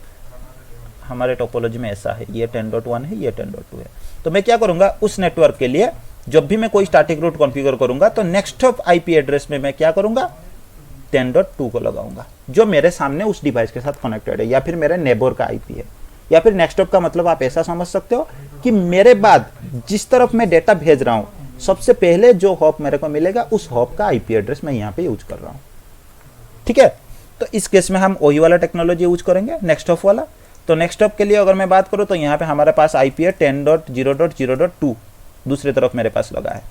हमारे टोपोलॉजी में ऐसा है, ये 10.1 है, ये 10.2 है। तो मैं क्या करूँगा, उस नेटवर्क के लिए जब भी मैं कोई स्टैटिक रूट कॉन्फ़िगर करूँगा तो नेक्स्ट ऑफ आईपी एड्रेस में मैं क्या करूँगा, 10.2 को लगाऊंगा, जो मेरे सामने उस डिवाइस के साथ कनेक्टेड है, या फिर मेरे नेबर का आईपी है। या फिर नेक्स्ट ऑफ का मतलब आप ऐसा समझ सकते हो कि मेरे बाद जिस तरफ मैं डेटा भेज रहा हूँ, सबसे पहले जो हॉप मेरे को मिलेगा उस हॉप का आईपी एड्रेस मैं यहाँ पे यूज कर रहा हूँ। ठीक है, तो इस केस में हम वही वाला टेक्नोलॉजी यूज करेंगे, नेक्स्ट ऑफ वाला। तो नेक्स्ट ऑफ के लिए अगर मैं बात करूँ तो यहाँ पे हमारे पास आईपी है 10.0.0.2, दूसरी तरफ मेरे पास लगा है।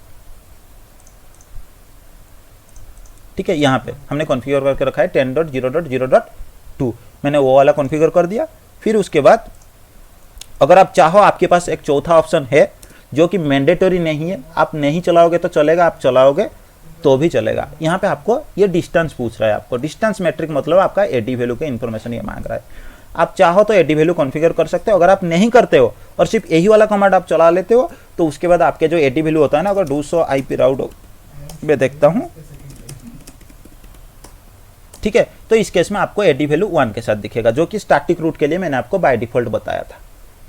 ठीक है, यहाँ पे हमने कॉन्फ़िगर करके रखा है 10.0.0.2, मैंने वो वाला कॉन्फ़िगर कर दिया। फिर उसके बाद अगर आप चाहो, आपके पास एक चौथा ऑप्शन है जो कि मैंडेटरी नहीं है, आप नहीं चलाओगे तो चलेगा, आप चलाओगे तो भी चलेगा। यहाँ पे आपको ये डिस्टेंस पूछ रहा है, आपको डिस्टेंस मैट्रिक मतलब आपका एडी वैल्यू के इन्फॉर्मेशन ये मांग रहा है। आप चाहो तो एडी वैल्यू कॉन्फ़िगर कर सकते हो। अगर आप नहीं करते हो और सिर्फ यही वाला कमांड आप चला लेते हो तो उसके बाद आपके जो एडी वैल्यू होता है ना, अगर 200 आईपी राउट मैं देखता हूँ, ठीक है, तो इस केस में आपको एडी वैल्यू 1 के साथ दिखेगा, जो कि स्टैटिक रूट के लिए मैंने आपको बाय डिफॉल्ट बताया था।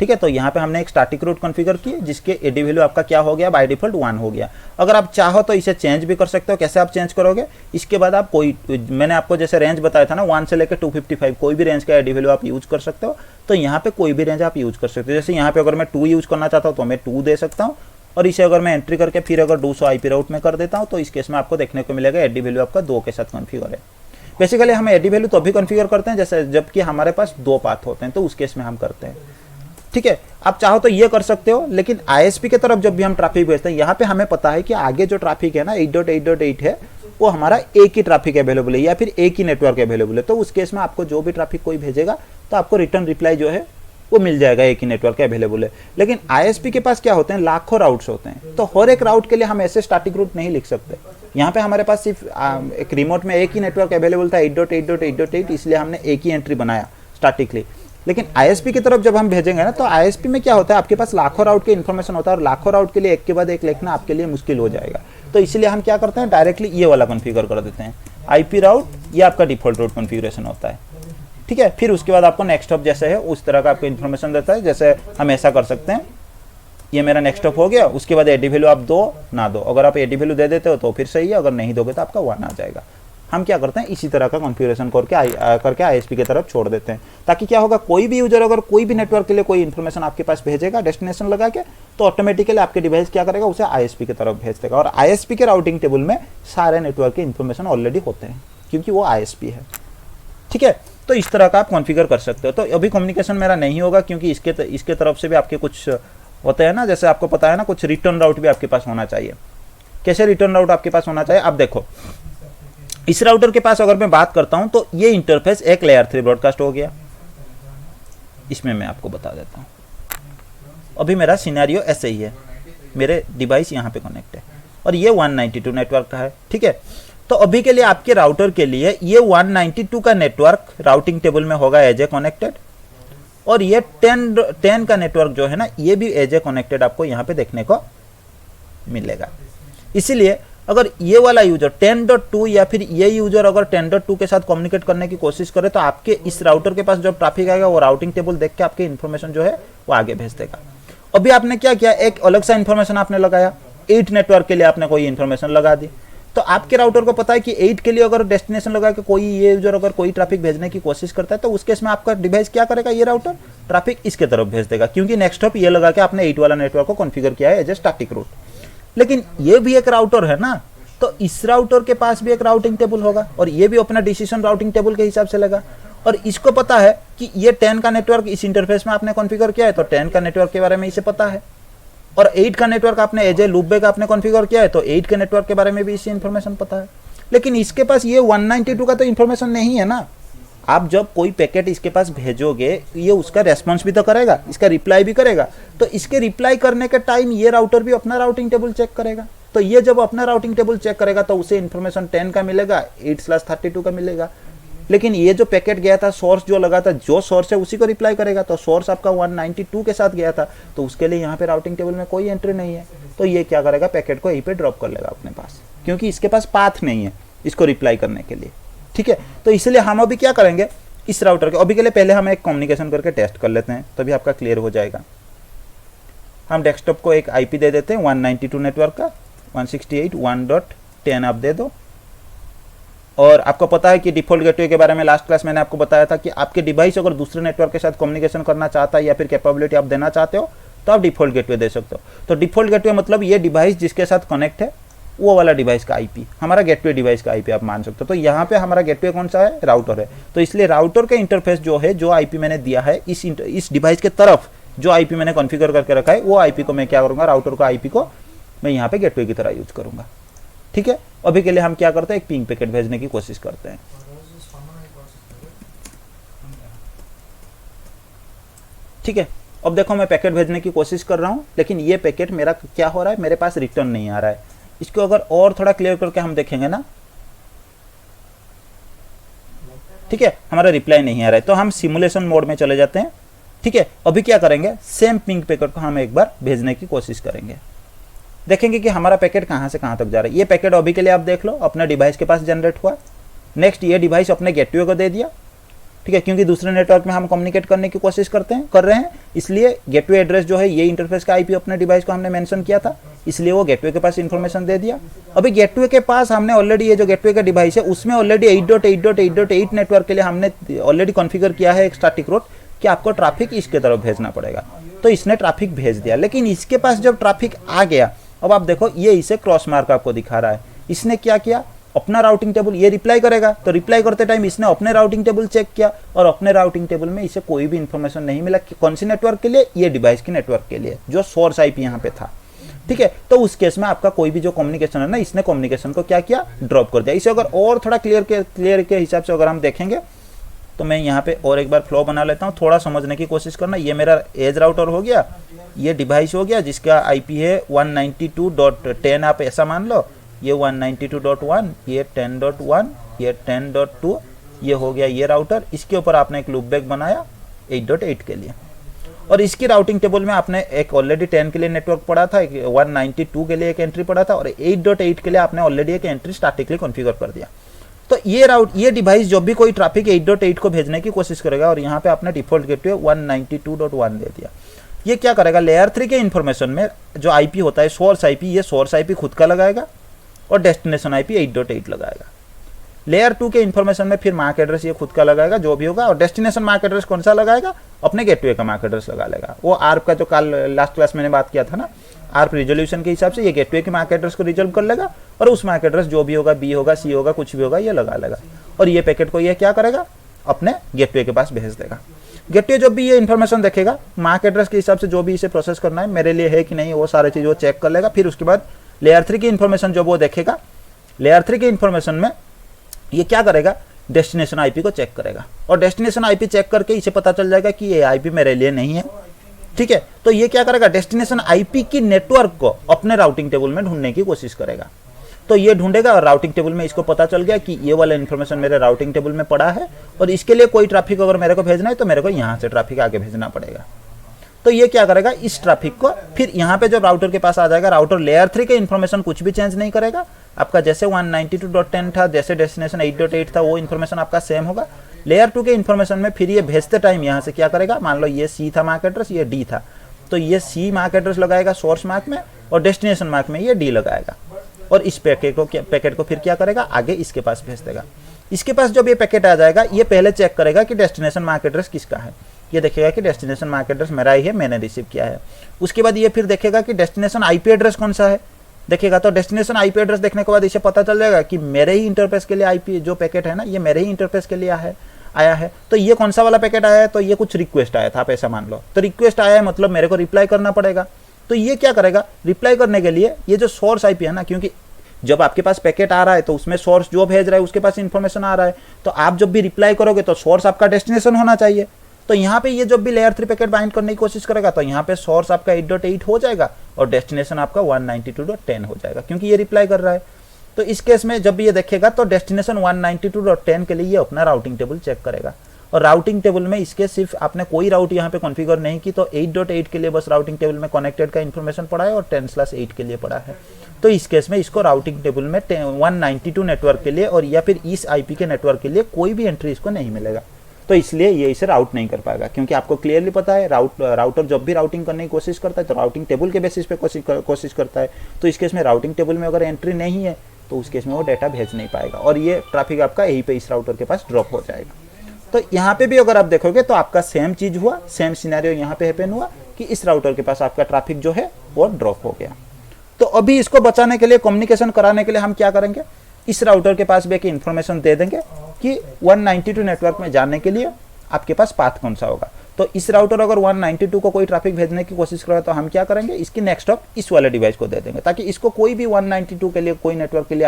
ठीक है, तो यहाँ पे हमने एक स्टैटिक रूट कॉन्फ़िगर की जिसके एडी वैल्यू आपका क्या हो गया, बाय डिफॉल्ट 1 हो गया। अगर आप चाहो तो इसे चेंज भी कर सकते हो। कैसे आप चेंज करोगे, इसके बाद आप कोई, मैंने आपको जैसे रेंज बताया था ना 1 से लेकर 255, कोई भी रेंज का एडी वैल्यू आप यूज कर सकते हो। तो यहाँ पे कोई भी रेंज आप यूज कर सकते हो। जैसे यहाँ पे अगर मैं 2 यूज करना चाहता हूँ तो मैं 2 दे सकता हूँ, और इसे अगर मैं एंट्री करके फिर अगर 200 आईपी राउट में कर देता हूँ तो इस केस में आपको देखने को मिलेगा एडी वैल्यू आपका 2 के साथ कॉन्फ़िगर है। बेसिकली हम एडी वैल्यू तो भी कॉन्फ़िगर करते हैं जैसे जबकि हमारे पास 2 पाथ होते हैं, तो उस केस में हम करते हैं। ठीक है, आप चाहो तो ये कर सकते हो, लेकिन आईएसपी के तरफ जब भी हम ट्रैफिक भेजते हैं, यहाँ पे हमें पता है कि आगे जो ट्रैफिक है ना 8.8.8 है, वो हमारा एक ही ट्रैफिक अवेलेबल है या फिर एक ही नेटवर्क अवेलेबल है। तो उस केस में आपको जो भी ट्रैफिक कोई भेजेगा तो आपको रिटर्न रिप्लाई जो है वो मिल जाएगा, एक ही नेटवर्क अवेलेबल है। लेकिन आईएसपी के पास क्या होते हैं, लाखों राउट्स होते हैं, तो हर एक राउट के लिए हम ऐसे स्टैटिक रूट नहीं लिख सकते। यहाँ पे हमारे पास सिर्फ एक रिमोट में एक ही नेटवर्क अवेलेबल था 8.8.8.8, इसलिए हमने एक ही एंट्री बनाया स्टैटिकली। लेकिन आईएसपी की तरफ जब हम भेजेंगे ना, तो आईएसपी में क्या होता है, आपके पास लाखों राउट के इन्फॉर्मेशन होता है, और लाखों राउट के लिए एक के बाद एक लिखना आपके लिए मुश्किल हो जाएगा। तो इसलिए हम क्या करते हैं, डायरेक्टली ये वाला कॉन्फ़िगर कर देते हैं, आईपी राउट, ये आपका डिफॉल्ट रूट कॉन्फ़िगरेशन होता है। ठीक है, फिर उसके बाद आपको नेक्स्ट ऑफ जैसे है उस तरह का आपको इन्फॉर्मेशन देता है। जैसे हम ऐसा कर सकते हैं, ये मेरा नेक्स्ट ऑफ हो गया, उसके बाद एडी वैल्यू आप दो ना दो, अगर आप एडी वैल्यू दे देते हो तो फिर सही है, अगर नहीं दोगे तो आपका 1 आ जाएगा। हम क्या करते हैं, इसी तरह का कॉन्फ़िगरेशन करके आईएसपी की तरफ छोड़ देते हैं, ताकि क्या होगा, कोई भी यूजर अगर कोई भी नेटवर्क के लिए कोई इन्फॉर्मेशन आपके पास भेजेगा डेस्टिनेशन लगा के, तो ऑटोमेटिकली आपके डिवाइस क्या करेगा, उसे आईएसपी की तरफ भेज देगा। और आईएसपी के राउटिंग टेबल में सारे नेटवर्क के इन्फॉर्मेशन ऑलरेडी होते हैं, क्योंकि वो आईएसपी है। ठीक है, तो इस तरह का आप कॉन्फ़िगर कर सकते हो। तो अभी कम्युनिकेशन मेरा नहीं होगा, क्योंकि इसके तरफ से भी आपके कुछ होते हैं ना, जैसे आपको पता है ना, कुछ रिटर्न राउट भी आपके पास होना चाहिए। कैसे रिटर्न राउट आपके पास होना चाहिए, आप देखो, इस राउटर के पास अगर मैं बात करता हूं तो ये इंटरफेस एक लेयर 3 ब्रॉडकास्ट हो गया। इसमें मैं आपको बता देता हूं, अभी मेरा सिनेरियो ऐसे ही है, मेरे डिवाइस यहाँ पे कनेक्ट है और ये 192 नेटवर्क का है। ठीक है, तो अभी के लिए आपके राउटर के लिए ये 192 का नेटवर्क राउटिंग टेबल में होगा एज ए कनेक्टेड, और ये 10 का नेटवर्क जो है ना, ये भी एज ए कनेक्टेड आपको यहाँ पे देखने को मिलेगा। इसीलिए अगर ये वाला यूजर 10.2 या फिर ये यूजर अगर 10.2 के साथ कम्युनिकेट करने की कोशिश करे, तो आपके इस राउटर के पास जब ट्रैफिक आएगा वो राउटिंग टेबल देख के आपके इन्फॉर्मेशन जो है वो आगे भेज देगा। अभी आपने क्या किया, एक अलग सा इन्फॉर्मेशन आपने लगाया, 8 नेटवर्क के लिए आपने कोई इन्फॉर्मेशन लगा दी। तो आपके राउटर को पता है कि 8 के लिए अगर डेस्टिनेशन लगा के कोई ये यूजर अगर कोई ट्रैफिक भेजने की कोशिश करता है, तो उस केस में आपका डिवाइस क्या करेगा, ये राउटर ट्रैफिक इसके तरफ भेज देगा, क्योंकि नेक्स्ट हॉप ये लगा के आपने 8 वाला नेटवर्क को कॉन्फ़िगर किया है एज ए स्टैटिक रूट। लेकिन ये भी एक राउटर है ना, तो इस राउटर के पास भी एक राउटिंग टेबल होगा, और ये भी अपना डिसीजन राउटिंग टेबल के हिसाब से लगा, और इसको पता है कि ये 10 का नेटवर्क इस इंटरफेस में आपने कॉन्फ़िगर किया है, तो 10 का नेटवर्क के बारे में इसे पता है, और 8 का नेटवर्क आपने एज ए लूपबैक आपने कॉन्फ़िगर किया है, तो 8 के नेटवर्क के बारे में भी इसे इन्फॉर्मेशन पता है। लेकिन इसके पास ये 192 का तो इन्फॉर्मेशन नहीं है ना। आप जब कोई पैकेट इसके पास भेजोगे, ये उसका रेस्पॉन्स भी तो करेगा, इसका रिप्लाई भी करेगा, तो इसके रिप्लाई करने के टाइम ये राउटर भी अपना राउटिंग टेबल चेक करेगा। तो ये जब अपना राउटिंग टेबल चेक करेगा तो उसे इन्फॉर्मेशन 10 का मिलेगा, 8/32 का मिलेगा। लेकिन ये जो पैकेट गया था, सोर्स जो लगा था, जो सोर्स है उसी को रिप्लाई करेगा, तो सोर्स आपका 192 के साथ गया था, तो उसके लिए यहाँ पे राउटिंग टेबल में कोई एंट्री नहीं है। तो ये क्या करेगा, पैकेट को यहीं पे ड्रॉप कर लेगा अपने पास, क्योंकि इसके पास पाथ नहीं है। इसको रिप्लाई करने के लिए, ठीक है। तो इसलिए हम अभी क्या करेंगे, इस राउटर के अभी के लिए पहले हम एक कम्युनिकेशन करके टेस्ट कर लेते हैं, तभी आपका क्लियर हो जाएगा। हम डेस्कटॉप को एक आईपी दे देते हैं 192 नेटवर्क का 168.1.10 आप दे दो। और आपको पता है कि डिफ़ॉल्ट गेटवे के बारे में लास्ट क्लास मैंने आपको बताया था कि आपके डिवाइस अगर दूसरे नेटवर्क के साथ कम्युनिकेशन करना चाहता है या फिर कैपेबिलिटी आप देना चाहते हो तो आप डिफ़ॉल्ट गेटवे दे सकते हो। तो डिफ़ॉल्ट गेटवे मतलब ये डिवाइस जिसके साथ कनेक्ट है वो वाला डिवाइस का आईपी, हमारा गेटवे डिवाइस का आईपी आप मान सकते हो। तो यहाँ पे हमारा गेटवे कौन सा है, राउटर है। तो इसलिए राउटर का इंटरफेस जो है, जो आईपी मैंने दिया है इस डिवाइस के तरफ जो आईपी मैंने कॉन्फ़िगर करके रखा है, वो आईपी को मैं क्या करूँगा, राउटर का आईपी को मैं यहाँ पे गेटवे की तरह यूज करूँगा, ठीक है। अभी के लिए हम क्या करते हैं, एक पिंग पैकेट भेजने की कोशिश करते हैं। ठीक है, अब देखो मैं पैकेट भेजने की कोशिश कर रहा हूँ, लेकिन ये पैकेट मेरा क्या हो रहा है, मेरे पास रिटर्न नहीं आ रहा है। इसको अगर और थोड़ा क्लियर करके हम देखेंगे ना, ठीक है, हमारा रिप्लाई नहीं आ रहा है। तो हम सिमुलेशन मोड में चले जाते हैं, ठीक है। अभी क्या करेंगे, सेम पिंग पैकेट को हम एक बार भेजने की कोशिश करेंगे, देखेंगे कि हमारा पैकेट कहाँ से कहाँ तक जा रहा है। ये पैकेट अभी के लिए आप देख लो अपने डिवाइस के पास जनरेट हुआ। नेक्स्ट ये डिवाइस अपने गेटवे को दे दिया, ठीक है, क्योंकि दूसरे नेटवर्क में हम कम्युनिकेट करने की कोशिश कर रहे हैं, इसलिए गेटवे एड्रेस जो है ये इंटरफेस का आईपी अपने डिवाइस को हमने मेंशन किया था, इसलिए वो गेटवे के पास इंफॉर्मेशन दे दिया। अभी गेटवे के पास हमने ऑलरेडी ये जो गेटवे का डिवाइस है उसमें ऑलरेडी 8.8.8.8 नेटवर्क के लिए हमने ऑलरेडी कॉन्फ़िगर किया है एक स्टैटिक रूट कि आपको ट्रैफिक इसके तरफ भेजना पड़ेगा। तो इसने ट्रैफिक भेज दिया, लेकिन इसके पास जब ट्रैफिक आ गया, अब आप देखो ये इसे क्रॉस मार्क आपको दिखा रहा है। इसने क्या किया, अपना राउटिंग टेबल, ये रिप्लाई करेगा तो रिप्लाई करते टाइम इसने अपने राउटिंग टेबल चेक किया और अपने राउटिंग टेबल में इसे कोई भी इंफॉर्मेशन नहीं मिला कि कौन सी नेटवर्क के लिए, ये डिवाइस की नेटवर्क के लिए जो सोर्स आईपी यहाँ पे था, ठीक है। तो उस केस में आपका कोई भी जो कम्युनिकेशन है ना, इसने कम्युनिकेशन को क्या किया, ड्रॉप कर दिया। इसे अगर और थोड़ा क्लियर के हिसाब से अगर हम देखेंगे तो मैं यहाँ पे और एक बार फ्लो बना लेता हूँ, थोड़ा समझने की कोशिश करना। ये मेरा एज राउटर हो गया, ये डिवाइस हो गया जिसका आईपी है 192.10 आप ऐसा मान लो, ये 192.1, ये 10.1, ये 10.2, ये हो गया ये राउटर। इसके ऊपर आपने एक लूपबैक बनाया 8.8 के लिए, और इसकी राउटिंग टेबल में आपने एक ऑलरेडी 10 के लिए नेटवर्क पड़ा था, 192 के लिए एक एंट्री पड़ा था, और 8.8 के लिए आपने ऑलरेडी एक एंट्री स्टैटिकली कॉन्फ़िगर कर दिया। तो ये डिवाइस जब भी कोई ट्रैफिक 8.8 को भेजने की कोशिश करेगा, और यहाँ पे आपने डिफॉल्ट गेटवे 192.1 दे दिया, ये क्या करेगा, लेयर 3 के इन्फॉर्मेशन में जो आईपी होता है सोर्स आईपी, ये सोर्स आईपी खुद का लगाएगा और डेस्टिनेशन आईपी 8.8 लगाएगा। लेयर 2 के इन्फॉर्मेशन में फिर मैक एड्रेस ये खुद का लगाएगा जो भी होगा, और डेस्टिनेशन मैक एड्रेस कौन सा लगाएगा, अपने गेटवे का मैक एड्रेस लगा लेगा। वो आर्प का जो कल लास्ट क्लास मैंने बात किया था ना, आर्प रिजोल्यूशन के हिसाब से ये गेटवे के मैक एड्रेस को रिजोल्व कर लेगा, और उस मैक एड्रेस जो भी होगा, बी होगा, सी होगा, कुछ भी होगा, ये लगा लेगा, और ये पैकेट को ये क्या करेगा, अपने गेटवे के पास भेज देगा। गेटवे जब भी ये इन्फॉर्मेशन देखेगा, मैक एड्रेस के हिसाब से जो भी इसे प्रोसेस करना है, मेरे लिए है कि नहीं, वो सारी चीज़ वो चेक कर लेगा। फिर उसके बाद लेयर 3 की इन्फॉर्मेशन जब वो देखेगा, लेयर 3 के इन्फॉर्मेशन में ये क्या करेगा, डेस्टिनेशन आईपी को चेक करेगा, और डेस्टिनेशन आईपी चेक करके इसे पता चल जाएगा कि ये आईपी मेरे लिए नहीं है, ठीक है। तो ये क्या करेगा, डेस्टिनेशन आईपी की नेटवर्क को अपने राउटिंग टेबल में ढूंढने की कोशिश करेगा। तो ये ढूंढेगा, और राउटिंग टेबल में इसको पता चल गया कि ये वाला इन्फॉर्मेशन मेरे राउटिंग टेबल में पड़ा है, और इसके लिए कोई ट्रैफिक अगर मेरे को भेजना है तो मेरे को यहाँ से ट्रैफिक आगे भेजना पड़ेगा। तो ये क्या करेगा, इस ट्रैफिक को फिर यहाँ पे जब राउटर के पास आ जाएगा, राउटर लेयर 3 के इन्फॉर्मेशन कुछ भी चेंज नहीं करेगा, आपका जैसे 192.10 था, जैसे डेस्टिनेशन 8.8 था, वो इन्फॉर्मेशन आपका सेम होगा। लेयर 2 के इन्फॉर्मेशन में फिर ये भेजते टाइम यहाँ से क्या करेगा, मान लो ये सी था मैक एड्रेस, ये डी था, तो ये सी मैक एड्रेस लगाएगा सोर्स मैक में, और डेस्टिनेशन मैक में ये डी लगाएगा, और इस पैकेट को फिर क्या करेगा, आगे इसके पास भेज देगा। इसके पास जब ये पैकेट आ जाएगा, ये पहले चेक करेगा कि डेस्टिनेशन मैक एड्रेस किसका है, ये देखेगा कि डेस्टिनेशन मैक एड्रेस मेरा ही है, मैंने रिसीव किया है। उसके बाद ये फिर देखेगा कि डेस्टिनेशन आईपी एड्रेस कौन सा है, देखेगा तो डेस्टिनेशन आईपी एड्रेस देखने के बाद इसे पता चल जाएगा कि मेरे ही इंटरफेस के लिए आईपी जो पैकेट है ना, ये मेरे ही इंटरफेस के लिए आया है। तो ये कौन सा वाला पैकेट आया है, तो ये कुछ रिक्वेस्ट आया था, आप ऐसा मान लो। तो रिक्वेस्ट आया है मतलब मेरे को रिप्लाई करना पड़ेगा। तो ये क्या करेगा, रिप्लाई करने के लिए ये जो सोर्स आईपी है ना, क्योंकि जब आपके पास पैकेट आ रहा है तो उसमें सोर्स जो भेज रहा है उसके पास इन्फॉर्मेशन आ रहा है, तो आप जब भी रिप्लाई करोगे तो सोर्स आपका डेस्टिनेशन होना चाहिए। तो यहाँ पे ये जब भी लेयर 3 पैकेट बाइंड करने की कोशिश करेगा, तो यहाँ पे सोर्स आपका 8.8 हो जाएगा और डेस्टिनेशन आपका 192.10 हो जाएगा, क्योंकि ये रिप्लाई कर रहा है। तो इस केस में जब भी ये देखेगा तो डेस्टिनेशन 192.10 के लिए ये अपना राउटिंग टेबल चेक करेगा, और राउटिंग टेबल में इसके सिर्फ आपने कोई राउट यहाँ पे कॉन्फ़िगर नहीं की तो 8.8 के लिए बस राउटिंग टेबल में कनेक्टेड का इन्फॉर्मेशन पड़ा है और 10/8 के लिए पड़ा है। तो इस केस में इसको राउटिंग टेबल में 192 नेटवर्क के लिए और या फिर इस आईपी के नेटवर्क के लिए कोई भी एंट्री इसको नहीं मिलेगा। तो इसलिए ये इसे राउट नहीं कर पाएगा, क्योंकि आपको क्लियरली पता है राउटर जब भी राउटिंग करने की कोशिश करता है तो राउटिंग टेबल के बेसिस पे कोशिश करता है। तो इस केस में राउटिंग टेबल में अगर एंट्री नहीं है तो उस केस में वो डाटा भेज नहीं पाएगा और ये ट्रैफिक आपका यहीं पे इस राउटर के पास ड्रॉप हो जाएगा। तो यहाँ पे भी अगर आप देखोगे तो आपका सेम चीज हुआ, सेम सिनेरियो यहाँ पे हैपन हुआ कि इस राउटर के पास आपका ट्रैफिक जो है वो ड्रॉप हो गया। तो अभी इसको बचाने के लिए, कम्युनिकेशन कराने के लिए हम क्या करेंगे, इस राउटर के पास भी एक इन्फॉर्मेशन दे देंगे कि 192 नेटवर्क में जाने के लिए आपके पास पाथ कौन सा होगा। तो इस राउटर अगर 192 को कोई ट्रैफिक भेजने की कोशिश करे तो हम क्या करेंगे, इसकी नेक्स्ट हॉप इस वाले डिवाइस को दे देंगे, ताकि इसको कोई भी 192 के लिए कोई नेटवर्क के लिए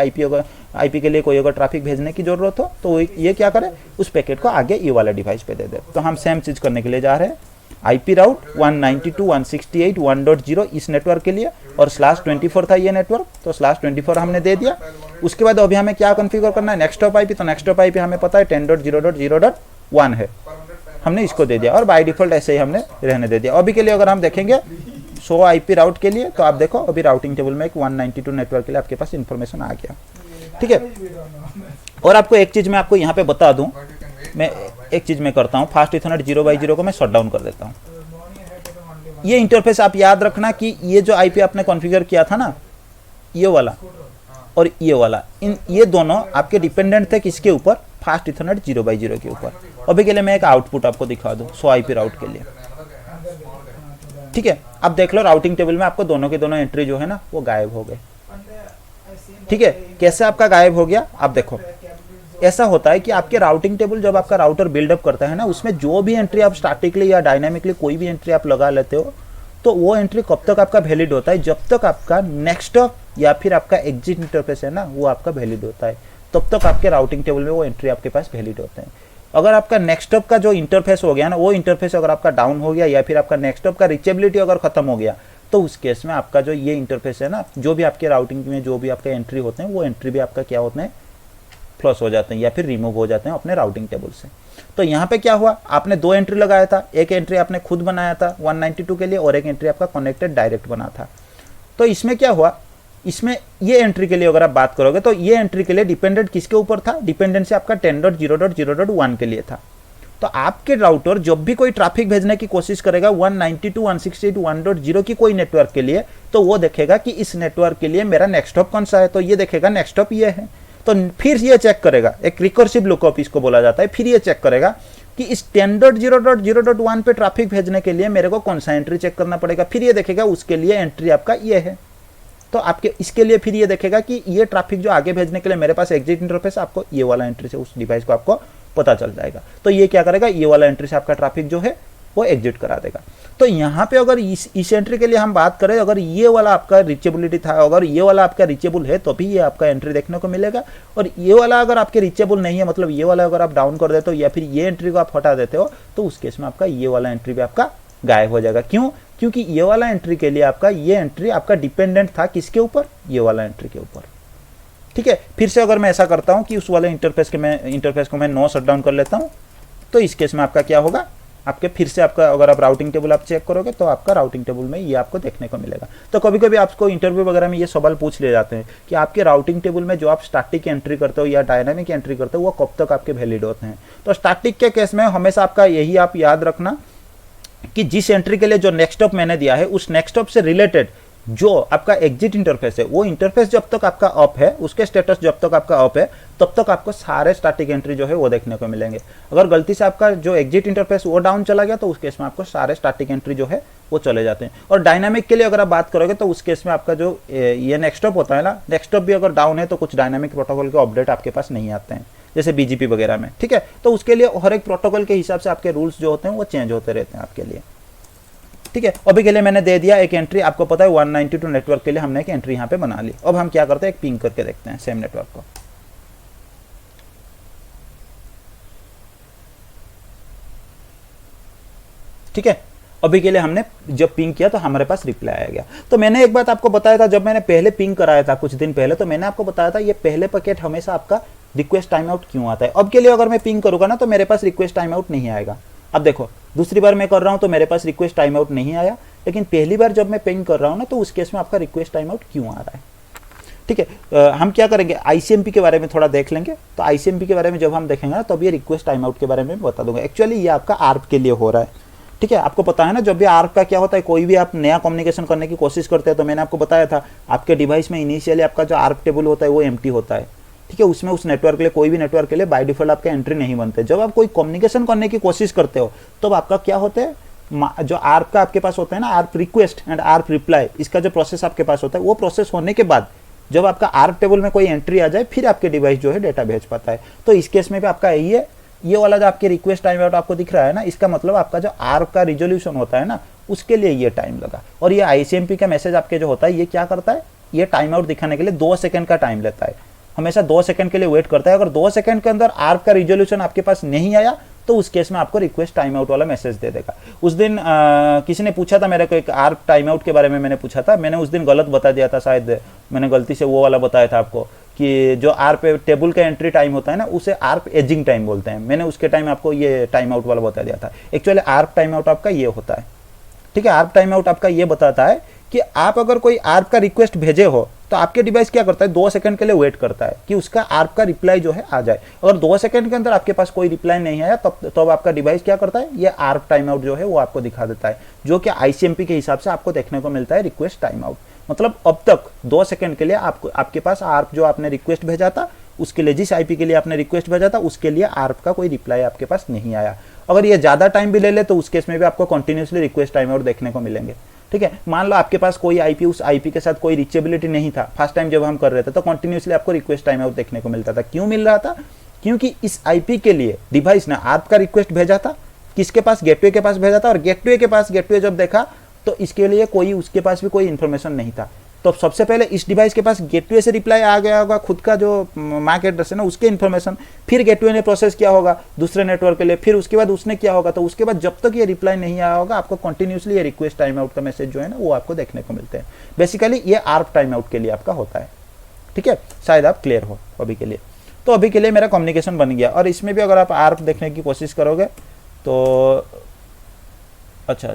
आईपी के लिए कोई अगर ट्रैफिक भेजने की जरूरत हो तो ये क्या करे, उस पैकेट को आगे ये वाला डिवाइस पे दे दे। तो हम सेम चीज करने के लिए जा रहे हैं, आईपी राउट 192.168.1.0 इस नेटवर्क के लिए और /24 था ये नेटवर्क, तो /24 हमने दे दिया। उसके बाद अभी हमें क्या कॉन्फ़िगर करना है, नेक्स्ट हॉप आईपी, तो नेक्स्ट हॉप आईपी हमें पता है 10.0.0.1 है, हमने इसको दे दिया और बाय डिफॉल्ट ऐसे ही हमने रहने दे दिया। अभी के लिए अगर हम देखेंगे 100 आईपी राउट के लिए तो आप देखो अभी राउटिंग टेबल में एक 192 नेटवर्क के लिए आपके पास इन्फॉर्मेशन आ गया, ठीक है। और आपको एक चीज मैं आपको यहाँ पे बता दूं, मैं एक चीज मैं करता हूँ, फास्ट इथरनेट 0x0 को मैं शट डाउन कर देता हूँ। ये इंटरफेस आप याद रखना कि ये जो आईपी आपने कॉन्फ़िगर किया था ना, ये वाला और ये वाला, ये दोनों आपके डिपेंडेंट थे किसके ऊपर, फास्ट इथरनेट 0x0 के ऊपर। अभी के लिए मैं एक आउटपुट आपको दिखा दूं 100 आईपी राउट के लिए, ठीक है। अब देख लो राउटिंग टेबल में आपको दोनों के दोनों एंट्री जो है ना वो गायब हो गए, ठीक है। कैसे आपका गायब हो गया, आप देखो ऐसा होता है कि आपके राउटिंग टेबल जब आपका राउटर बिल्डअप करता है ना, उसमें जो भी एंट्री आप स्टैटिकली या डायनामिकली कोई भी एंट्री आप लगा लेते हो तो वो एंट्री कब तक आपका वैलिड होता है, जब तक आपका नेक्स्ट हॉप या फिर आपका एग्जिट इंटरफेस है ना वो आपका वैलिड होता है, तब तक आपके राउटिंग टेबल में वो एंट्री आपके पास वैलिड होते हैं। अगर आपका नेक्स्ट हॉप का जो इंटरफेस हो गया ना, वो इंटरफेस अगर आपका डाउन हो गया या फिर आपका नेक्स्ट हॉप का रीचेबिलिटी अगर खत्म हो गया तो उस केस में आपका जो ये इंटरफेस है ना, जो भी आपके राउटिंग में जो भी आपके एंट्री होते हैं वो एंट्री भी आपका क्या होते हैं, फ्लश हो जाते हैं या फिर रिमूव हो जाते हैं अपने राउटिंग टेबल से। तो यहाँ पे क्या हुआ, आपने 2 एंट्री लगाया था, एक एंट्री आपने खुद बनाया था 192 के लिए और एक एंट्री आपका कनेक्टेड डायरेक्ट बना था। तो इसमें क्या हुआ, इसमें ये एंट्री के लिए अगर आप बात करोगे तो ये एंट्री के लिए डिपेंडेंट किसके ऊपर था, डिपेंडेंसी आपका 10.0.0.1 के लिए था। तो आपके राउटर जब भी कोई ट्रैफिक भेजने की कोशिश करेगा 192.168.1.0 की कोई नेटवर्क के लिए, तो वो देखेगा कि इस नेटवर्क के लिए मेरा नेक्स्ट हॉप कौन सा है, तो ये देखेगा नेक्स्ट हॉप ये है। तो फिर ये चेक करेगा, एक रिकर्सिव लुकअप इसको बोला जाता है, फिर ये चेक करेगा कि इस 10.0.0.1 पे ट्रैफिक भेजने के लिए मेरे को कौन सा एंट्री चेक करना पड़ेगा, फिर ये देखेगा उसके लिए एंट्री आपका ये है। तो आपके इसके लिए फिर ये देखेगा कि ये ट्रैफिक जो आगे भेजने के लिए मेरे पास एग्जिट इंटरफेस, आपको ये वाला एंट्री से उस डिवाइस को आपको पता चल जाएगा। तो ये क्या करेगा, ये वाला एंट्री से आपका ट्रैफिक जो है वो एग्जिट करा देगा। तो यहाँ पे अगर इस एंट्री के लिए हम बात करें, अगर ये वाला आपका रीचेबिलिटी था, अगर ये वाला आपका रीचेबल है तो भी ये आपका एंट्री देखने को मिलेगा, और ये वाला अगर आपके रीचेबल नहीं है, मतलब ये वाला अगर आप डाउन कर देते हो या फिर ये एंट्री को आप हटा देते हो, तो उस केस में आपका ये वाला एंट्री भी आपका गायब हो जाएगा। क्यों, क्योंकि ये वाला एंट्री के लिए आपका ये एंट्री आपका डिपेंडेंट था किसके ऊपर, ये वाला एंट्री के ऊपर, ठीक है। फिर से अगर मैं ऐसा करता हूं कि उस वाले इंटरफेस को मैं नो शट डाउन कर लेता हूं, तो इस केस में आपका क्या होगा, आपके फिर से आपका अगर आप राउटिंग टेबल आप चेक करोगे तो आपका राउटिंग टेबल में ये आपको देखने को मिलेगा। तो कभी कभी आपको इंटरव्यू वगैरह में ये सवाल पूछ ले जाते हैं कि आपके राउटिंग टेबल में जो आप स्टैटिक एंट्री करते हो या डायनामिक एंट्री करते हो वो कब तक आपके वैलिड होते हैं। तो स्टैटिक के केस में हमेशा आपका यही आप याद रखना कि जिस एंट्री के लिए जो नेक्स्ट हॉप मैंने दिया है, उस नेक्स्ट हॉप से रिलेटेड जो आपका एग्जिट इंटरफेस है, वो इंटरफेस जब तक आपका अप है, उसके स्टेटस जब तक आपका अप है, तब तक आपको सारे स्टैटिक एंट्री जो है वो देखने को मिलेंगे। अगर गलती से आपका जो एग्जिट इंटरफेस वो डाउन चला गया तो उस केस में आपको सारे स्टैटिक एंट्री जो है वो चले जाते हैं। और डायनामिक के लिए अगर आप बात करोगे तो उस केस में आपका जो ये नेक्स्ट हॉप होता है ना, नेक्स्ट हॉप भी अगर डाउन है तो कुछ डायनामिक प्रोटोकॉल के अपडेट आपके पास नहीं आते हैं, जैसे BGP वगैरह में, ठीक है। तो उसके लिए हर एक प्रोटोकॉल के हिसाब से आपके रूल्स जो होते हैं वो चेंज होते रहते हैं आपके लिए, ठीक है। अभी के लिए मैंने दे दिया एक एंट्री, आपको पता है 192 नेटवर्क के लिए हमने एक एंट्री यहाँ पे बना ली। अब हम क्या करते हैं, एक पिंग करके देखते हैं सेम नेटवर्क को, ठीक है। अभी के लिए हमने जब पिंग किया तो हमारे पास रिप्लाई आ गया। तो मैंने एक बात आपको बताया था, जब मैंने पहले पिंग कराया था कुछ दिन पहले, तो मैंने आपको बताया था ये पहले पैकेट हमेशा आपका रिक्वेस्ट टाइम आउट क्यों आता है। अब के लिए अगर मैं पिंग करूँगा ना तो मेरे पास रिक्वेस्ट टाइम आउट नहीं आएगा। अब देखो दूसरी बार मैं कर रहा हूँ तो मेरे पास रिक्वेस्ट टाइम आउट नहीं आया, लेकिन पहली बार जब मैं पिंग कर रहा हूँ ना तो उस केस में आपका रिक्वेस्ट टाइम आउट क्यों आ रहा है। ठीक है, हम क्या करेंगे, आईसीएमपी के बारे में थोड़ा देख लेंगे। तो आईसीएमपी के बारे में जब हम देखेंगे ना तब ये रिक्वेस्ट टाइम आउट के बारे में बता दूंगा। एक्चुअली ये आपका आर्प के लिए हो रहा है। ठीक है, आपको पता है ना जब भी आर्प का क्या होता है, कोई भी आप नया कम्युनिकेशन करने की कोशिश करते हैं तो मैंने आपको बताया था आपके डिवाइस में इनिशियली आपका जो आर्प टेबल होता है वो एम्प्टी होता है। ठीक है, उसमें उस नेटवर्क के लिए, कोई भी नेटवर्क के लिए बाय डिफॉल्ट आपके एंट्री नहीं बनते। जब आप कोई कम्युनिकेशन करने की कोशिश करते हो तब आपका क्या होता है, जो आर्प का आपके पास होता है ना, ARP request and ARP reply, इसका जो प्रोसेस आपके पास होता है वो प्रोसेस होने के बाद जब आपका आर्प टेबल में कोई एंट्री आ जाए फिर आपके डिवाइस जो है डेटा भेज पाता है। तो इस केस में भी आपका ये वाला जो आपके रिक्वेस्ट टाइम आउट आपको दिख रहा है ना, इसका मतलब आपका जो आर्प का रिजोल्यूशन होता है ना उसके लिए ये टाइम लगा। और ये आईसीएमपी का मैसेज आपके जो होता है ये क्या करता है, ये टाइम आउट दिखाने के लिए 2 सेकंड का टाइम लेता है, हमेशा 2 सेकंड के लिए वेट करता है। अगर 2 सेकंड के अंदर आर्प का रिजोल्यूशन आपके पास नहीं आया तो उस केस में आपको रिक्वेस्ट टाइम आउट वाला मैसेज दे देगा। उस दिन किसी ने पूछा था मेरे को, एक आर्प टाइम आउट के बारे में मैंने पूछा था, मैंने उस दिन गलत बता दिया था, शायद मैंने गलती से वो वाला बताया था आपको कि जो आर्प टेबल का एंट्री टाइम होता है ना उसे आर्प एजिंग टाइम बोलते हैं। मैंने उसके टाइम आपको ये टाइम आउट वाला बता दिया था। एक्चुअली आर्प टाइम आउट आपका ये होता है। ठीक है, आर्प टाइम आउट आपका ये बताता है कि आप अगर कोई आर्प का रिक्वेस्ट भेजे हो तो आपके डिवाइस क्या करता है, 2 सेकंड के लिए वेट करता है कि उसका आर्प का रिप्लाई जो है आ जाए। अगर 2 सेकंड के अंदर आपके पास कोई रिप्लाई नहीं आया तब आपका डिवाइस क्या करता है, ये आर्प टाइम आउट जो है वो आपको दिखा देता है, जो कि आईसीएमपी के हिसाब से आपको देखने को मिलता है रिक्वेस्ट टाइम आउट। मतलब अब तक 2 सेकंड के लिए आपके पास आर्प जो आपने रिक्वेस्ट भेजा था उसके लिए, जिस आईपी के लिए आपने रिक्वेस्ट भेजा था उसके लिए आर्प का कोई रिप्लाई आपके पास नहीं आया। अगर ये ज्यादा टाइम भी ले ले तो उस केस में भी आपको कंटिन्यूसली रिक्वेस्ट टाइम आउट देखने को मिलेंगे। ठीक है, मान लो आपके पास कोई आईपी, उस आईपी के साथ कोई रीचेबिलिटी नहीं था फर्स्ट टाइम जब हम कर रहे थे, तो कंटिन्यूसली आपको रिक्वेस्ट टाइम आउट देखने को मिलता था। क्यों मिल रहा था, क्योंकि इस आईपी के लिए डिवाइस ने आर्प का रिक्वेस्ट भेजा था, किसके पास, गेटवे के पास भेजा था, और गेटवे जब देखा तो इसके लिए कोई, उसके पास भी कोई इंफॉर्मेशन नहीं था। तो सबसे पहले इस डिवाइस के पास गेटवे से रिप्लाई आ गया होगा, खुद का जो मैक एड्रेस है ना उसके इन्फॉर्मेशन, फिर गेटवे ने प्रोसेस किया होगा दूसरे नेटवर्क के लिए, फिर उसके बाद उसने किया होगा। तो उसके बाद जब तक ये रिप्लाई नहीं आया होगा आपको कंटिन्यूसली ये रिक्वेस्ट टाइम आउट का मैसेज जो है ना वो आपको देखने को मिलते हैं। बेसिकली ये आर्प टाइम आउट के लिए आपका होता है। ठीक है, शायद आप क्लियर हो अभी के लिए। तो अभी के लिए मेरा कम्युनिकेशन बन गया। और इसमें भी अगर आप आर्प देखने की कोशिश करोगे तो अच्छा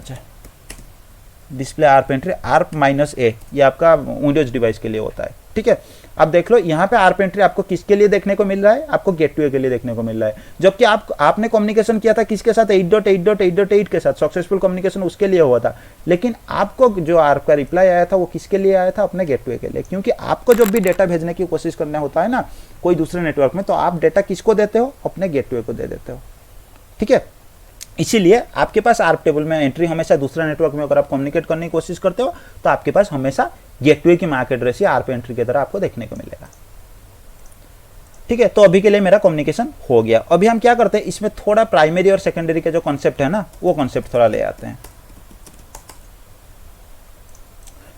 display ARP entry, ARP -A ये आपका विंडोज डिवाइस के लिए होता है। ठीक है, अब देख लो यहाँ पे आर्प एंट्री आपको किसके लिए देखने को मिल रहा है, आपको गेटवे के लिए देखने को मिल रहा है। जबकि आपने कम्युनिकेशन किया था किसके साथ, 8.8.8.8 के साथ, सक्सेसफुल कम्युनिकेशन उसके लिए हुआ था। लेकिन आपको जो आर्प का रिप्लाई आया था वो किसके लिए आया था, अपने गेटवे के लिए। क्योंकि आपको जब भी डेटा भेजने की कोशिश करना होता है ना कोई दूसरे नेटवर्क में, तो आप डेटा किसको देते हो, अपने गेटवे को दे देते हो। ठीक है, इसीलिए आपके पास आर्प टेबल में एंट्री हमेशा दूसरे नेटवर्क में अगर आप कम्युनिकेट करने की कोशिश करते हो तो आपके पास हमेशा गेटवे की मैक एड्रेस या आर्प एंट्री की तरह आपको देखने को मिलेगा। ठीक है, तो अभी के लिए मेरा कम्युनिकेशन हो गया। अभी हम क्या करते हैं, इसमें थोड़ा प्राइमरी और सेकेंडरी के जो कॉन्सेप्ट है ना वो कॉन्सेप्ट थोड़ा ले आते हैं।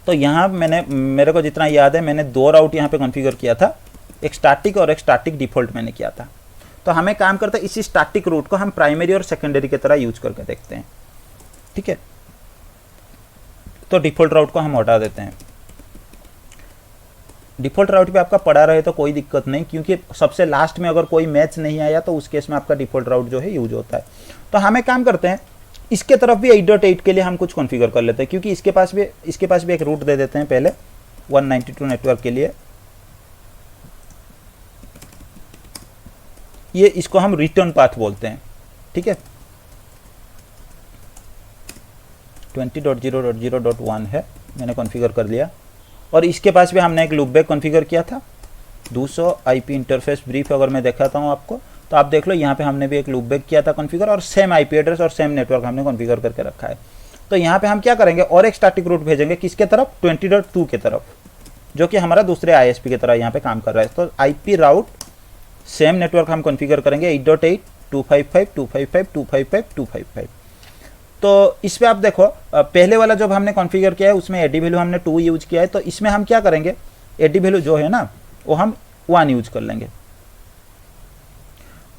तो यहाँ मेरे को जितना याद है मैंने 2 राउट यहाँ पे कॉन्फ़िगर किया था, एक स्टैटिक और एक स्टैटिक डिफॉल्ट मैंने किया था। तो हमें काम करता है इसी स्टैटिक रूट को हम प्राइमरी और सेकेंडरी की तरह यूज करके देखते हैं। ठीक है, तो डिफॉल्ट राउट को हम हटा देते हैं। डिफॉल्ट राउट पे आपका पड़ा रहे तो कोई दिक्कत नहीं, क्योंकि सबसे लास्ट में अगर कोई मैच नहीं आया तो उस केस में आपका डिफॉल्ट राउट जो है यूज होता है। तो हमें काम करते हैं इसके तरफ भी 8.8 के लिए हम कुछ कॉन्फ़िगर कर लेते हैं, क्योंकि इसके पास भी एक रूट दे देते हैं पहले 192 नेटवर्क के लिए। ये इसको हम रिटर्न पाथ बोलते हैं। ठीक है, 20.0.0.1 है, मैंने कॉन्फ़िगर कर लिया। और इसके पास भी हमने एक लूपबैक कॉन्फ़िगर किया था 200 आईपी इंटरफेस ब्रीफ। अगर मैं दिखाता हूँ आपको तो आप देख लो यहाँ पे हमने भी एक लूपबैक किया था कॉन्फ़िगर, और सेम आईपी एड्रेस और सेम नेटवर्क हमने कॉन्फ़िगर करके रखा है। तो यहाँ पे हम क्या करेंगे, और एक स्टैटिक रूट भेजेंगे किसके तरफ, 20.2 के तरफ, जो कि हमारा दूसरे आईएसपी की तरह यहाँ पे काम कर रहा है। तो आईपी राउट सेम नेटवर्क हम कॉन्फ़िगर करेंगे 8.8 255 255 255 255। तो इस पे आप देखो पहले वाला जब हमने कॉन्फ़िगर किया है उसमें एडी वैल्यू हमने 2 यूज किया है, तो इसमें हम क्या करेंगे, एडी वैल्यू जो है ना वो हम 1 यूज कर लेंगे।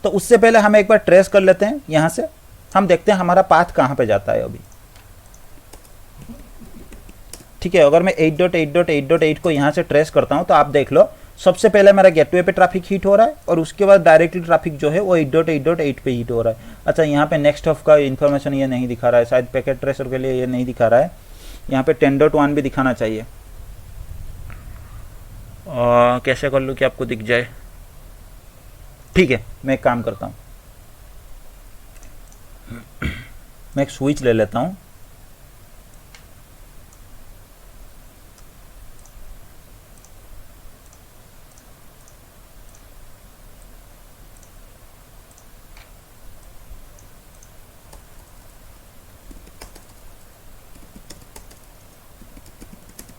तो उससे पहले हम एक बार ट्रेस कर लेते हैं, यहाँ से हम देखते हैं हमारा पाथ कहाँ पे जाता है अभी। ठीक है, अगर मैं 8.8.8.8 को यहाँ से ट्रेस करता हूँ तो आप देख लो सबसे पहले मेरा गेटवे पे ट्रैफिक हीट हो रहा है और उसके बाद डायरेक्टली ट्रैफिक जो है वो 8.8.8 पे हीट हो रहा है। अच्छा, यहाँ पे नेक्स्ट हॉफ का इन्फॉर्मेशन ये नहीं दिखा रहा है, शायद पैकेट ट्रेसर के लिए ये नहीं दिखा रहा है। यहाँ पे 10.1 भी दिखाना चाहिए। कैसे कर लूँ कि आपको दिख जाए? ठीक है, मैं एक काम करता हूँ, मैं एक स्विच ले लेता हूँ।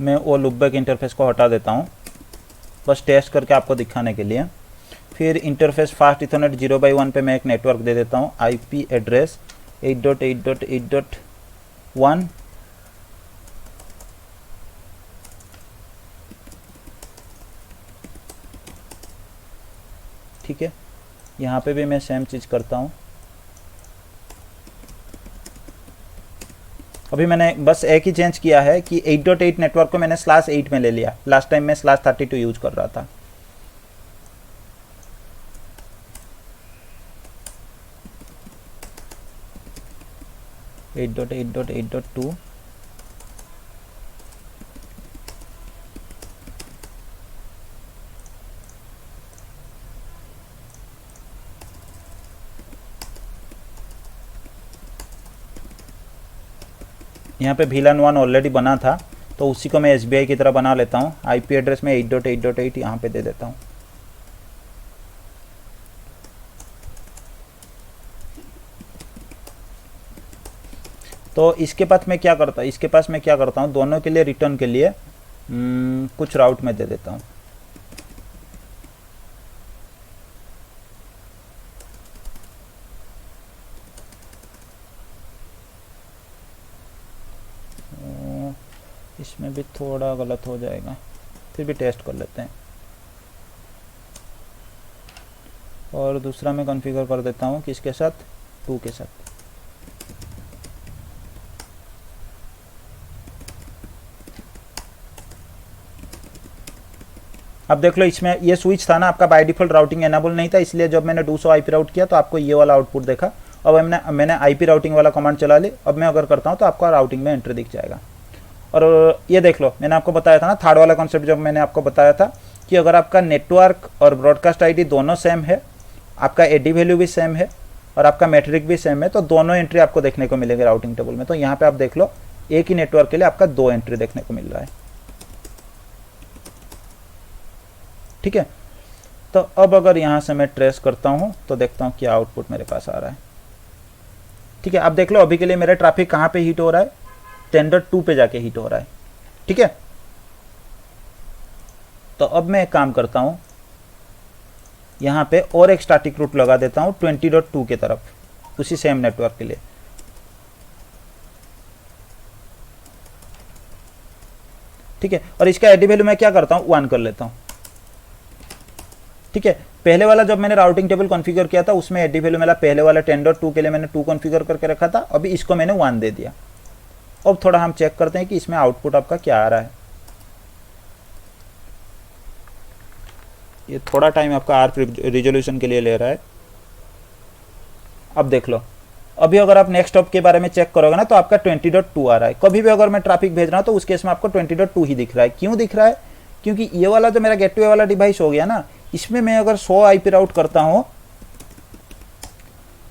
मैं वो लुकबैक इंटरफेस को हटा देता हूँ बस टेस्ट करके आपको दिखाने के लिए। फिर इंटरफेस फास्ट इथरनेट 0x1 पे मैं एक नेटवर्क दे देता हूँ, आईपी एड्रेस 8.8.8.1। ठीक है, यहाँ पे भी मैं सेम चीज़ करता हूँ। अभी मैंने बस एक ही चेंज किया है कि 8.8 नेटवर्क को मैंने /8 में ले लिया। लास्ट टाइम मैं /32 यूज कर रहा था। (8.8.8.2) यहाँ पे VLAN 1 ऑलरेडी बना था तो उसी को मैं SBI की तरह बना लेता हूँ। आईपी एड्रेस में 8.8.8 यहाँ पे दे देता हूँ। तो इसके पास मैं क्या करता हूँ, दोनों के लिए रिटर्न के लिए कुछ राउट में दे देता हूँ। इसमें भी थोड़ा गलत हो जाएगा, फिर भी टेस्ट कर लेते हैं। और दूसरा मैं कॉन्फ़िगर कर देता हूँ किसके साथ, 2 के साथ। अब देख लो, इसमें ये स्विच था ना आपका, बाय डिफॉल्ट राउटिंग एनेबल नहीं था, इसलिए जब मैंने 200 आईपी राउट किया तो आपको ये वाला आउटपुट देखा। अब मैंने आईपी राउटिंग वाला कमांड चला ली। अब मैं अगर करता हूँ तो आपका राउटिंग में एंट्री दिख जाएगा। और ये देख लो, मैंने आपको बताया था ना थर्ड वाला कॉन्सेप्ट, जब मैंने आपको बताया था कि अगर आपका नेटवर्क और ब्रॉडकास्ट आईडी दोनों सेम है, आपका एडी वैल्यू भी सेम है और आपका मैट्रिक भी सेम है, तो दोनों एंट्री आपको देखने को मिलेंगे राउटिंग टेबल में। तो यहाँ पे आप देख लो, एक ही नेटवर्क के लिए आपका 2 एंट्री देखने को मिल रहा है। ठीक है, तो अब अगर यहाँ से मैं ट्रेस करता हूँ तो देखता हूँ क्या आउटपुट मेरे पास आ रहा है। ठीक है, अब देख लो, अभी के लिए मेरा ट्रैफिक कहाँ पे हीट हो रहा है, 10.2 पे जाके हीट हो रहा है। ठीक है, तो अब मैं एक काम करता हूं, यहां पे और एक स्टैटिक रूट लगा देता हूं 20.2 के तरफ, उसी सेम नेटवर्क के लिए। ठीक है, और इसका एडी वैल्यू मैं क्या करता हूं, 1 कर लेता हूं। ठीक है, पहले वाला जब मैंने राउटिंग टेबल कॉन्फ़िगर किया था उसमें एडी वैल्यू मेरा पहले वाला 10.2 के लिए मैंने 2 कॉन्फ़िगर करके रखा था, अभी इसको मैंने 1 दे दिया। अब थोड़ा हम चेक करते हैं कि इसमें आउटपुट आपका क्या आ रहा है। ये थोड़ा टाइम आपका आर्क रिजोल्यूशन के लिए ले रहा है। अब देख लो, अभी अगर आप नेक्स्ट हॉप के बारे में चेक करोगे ना तो आपका 20.2 आ रहा है। कभी भी अगर मैं ट्रैफिक भेज रहा हूं तो उस केस में आपको 20.2 ही दिख रहा है। क्यों दिख रहा है, क्योंकि ये वाला जो मेरा गेटवे वाला डिवाइस हो गया ना, इसमें मैं अगर 100 आईपी राउट करता हूं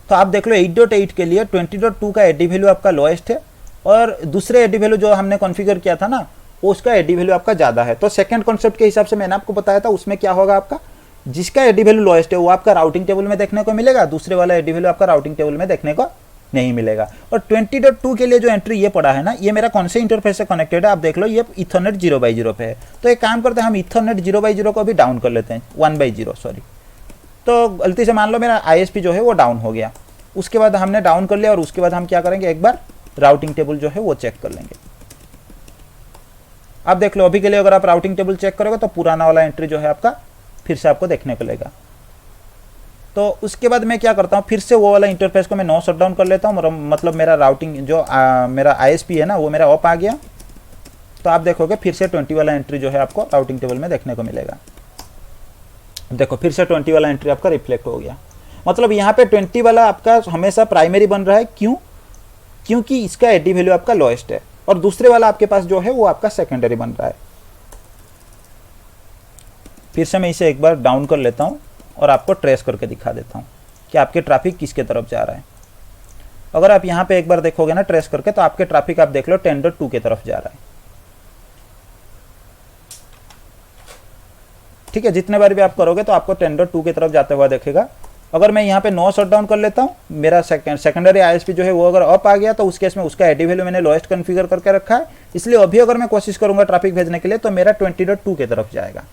तो आप देख लो 8.8 के लिए 20.2 का एडी वैल्यू आपका लोएस्ट है और दूसरे एडी वैल्यू जो हमने कॉन्फ़िगर किया था ना उसका एडी वैल्यू आपका ज़्यादा है। तो सेकंड कॉन्सेप्ट के हिसाब से मैंने आपको बताया था, उसमें क्या होगा, आपका जिसका एडी वैल्यू लोएस्ट है वो आपका राउटिंग टेबल में देखने को मिलेगा, दूसरे वाला एडी वैल्यू आपका राउटिंग टेबल में देखने को नहीं मिलेगा। और 20.2 के लिए जो एंट्री ये पड़ा है ना, ये मेरा कौन से इंटरफेस से कनेक्टेड है, आप देख लो, ये इथरनेट 0x0 पे है। तो एक काम करते हैं, हम इथरनेट 0x0 को भी डाउन कर लेते हैं, 1x0 सॉरी। तो गलती से मान लो मेरा ISP जो है वो डाउन हो गया, उसके बाद हमने डाउन कर लिया और उसके बाद हम क्या करेंगे, एक बार राउटिंग टेबल जो है वो चेक कर लेंगे। आप देख लो, अभी के लिए अगर आप राउटिंग टेबल चेक करोगे तो पुराना वाला एंट्री जो है आपका फिर से आपको देखने को मिलेगा। तो उसके बाद मैं क्या करता हूँ, फिर से वो वाला इंटरफेस को मैं नो शट डाउन कर लेता हूँ, मतलब मेरा राउटिंग जो मेरा ISP है ना वो मेरा ऑफ आ गया। तो आप देखोगे फिर से 20 वाला एंट्री जो है आपको राउटिंग टेबल में देखने को मिलेगा। देखो फिर से 20 वाला एंट्री आपका रिफ्लेक्ट हो गया। मतलब यहाँ पे 20 वाला आपका हमेशा प्राइमरी बन रहा है, क्यों? क्योंकि इसका एडी वैल्यू आपका लोएस्ट है, और दूसरे वाला आपके पास जो है वो आपका सेकेंडरी बन रहा है। फिर से मैं इसे एक बार डाउन कर लेता हूँ और आपको ट्रेस करके दिखा देता हूँ कि आपके ट्रैफिक किसके तरफ जा रहा है। अगर आप यहाँ पे एक बार देखोगे ना ट्रेस करके, तो आपके ट्रैफिक आप देख लो 10.2 की तरफ जा रहा है। ठीक है, जितने बार भी आप करोगे तो आपको 10.2 की तरफ जाते हुआ देखेगा। अगर मैं यहाँ पे नो शट डाउन कर लेता हूँ, मेरा सेकेंडरी आईएसपी जो है वो अगर अप आ गया, तो उस केस में उसका एडी वैल्यू मैंने लोएस्ट कॉन्फ़िगर करके रखा है, इसलिए अभी अगर मैं कोशिश करूंगा ट्रैफिक भेजने के लिए तो मेरा 20.2 की तरफ जाएगा।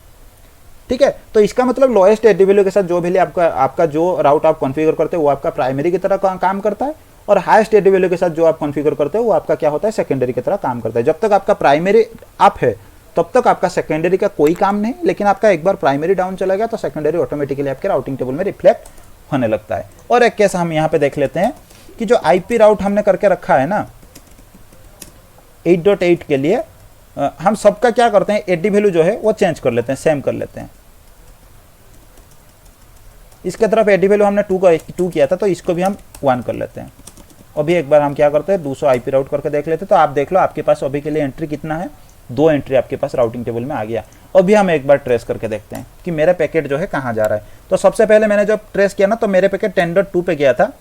ठीक है, तो इसका मतलब लोएस्ट एडी वैल्यू के साथ जो वैल्यू आपका जो राउट आप कॉन्फ़िगर करते हो वो आपका प्राइमरी की तरह काम करता है, और हाईएस्ट एडी वैल्यू के साथ जो आप कॉन्फ़िगर करते हो वो आपका क्या होता है, सेकेंडरी की तरह काम करता है। जब तक आपका प्राइमरी अप है तब तक आपका सेकेंडरी का कोई काम नहीं, लेकिन आपका एक बार प्राइमरी डाउन चला गया तो सेकेंडरी ऑटोमेटिकली आपके राउटिंग टेबल में रिफ्लेक्ट होने लगता है। और एक केस हम यहाँ पे देख लेते हैं कि जो आईपी राउट हमने करके रखा है ना 8.8 के लिए, हम सबका क्या करते हैं, एडी वैल्यू जो है वो चेंज कर लेते हैं, सेम कर लेते हैं। इसके तरफ एडी वैल्यू हमने 2 किया था, तो इसको भी हम 1 कर लेते हैं। अभी एक बार हम क्या करते हैं, 200 आईपी राउट करके देख लेते हैं। तो आप देख लो आपके पास अभी के लिए एंट्री कितना है, 2 एंट्री आपके पास राउटिंग टेबल में आ गया। अभी हम एक बार ट्रेस करके देखते हैं कि मेरा पैकेट जो है कहाँ जा रहा है। तो सबसे पहले मैंने जब ट्रेस किया ना, तो मेरे पैकेट 10.2 पे गया था।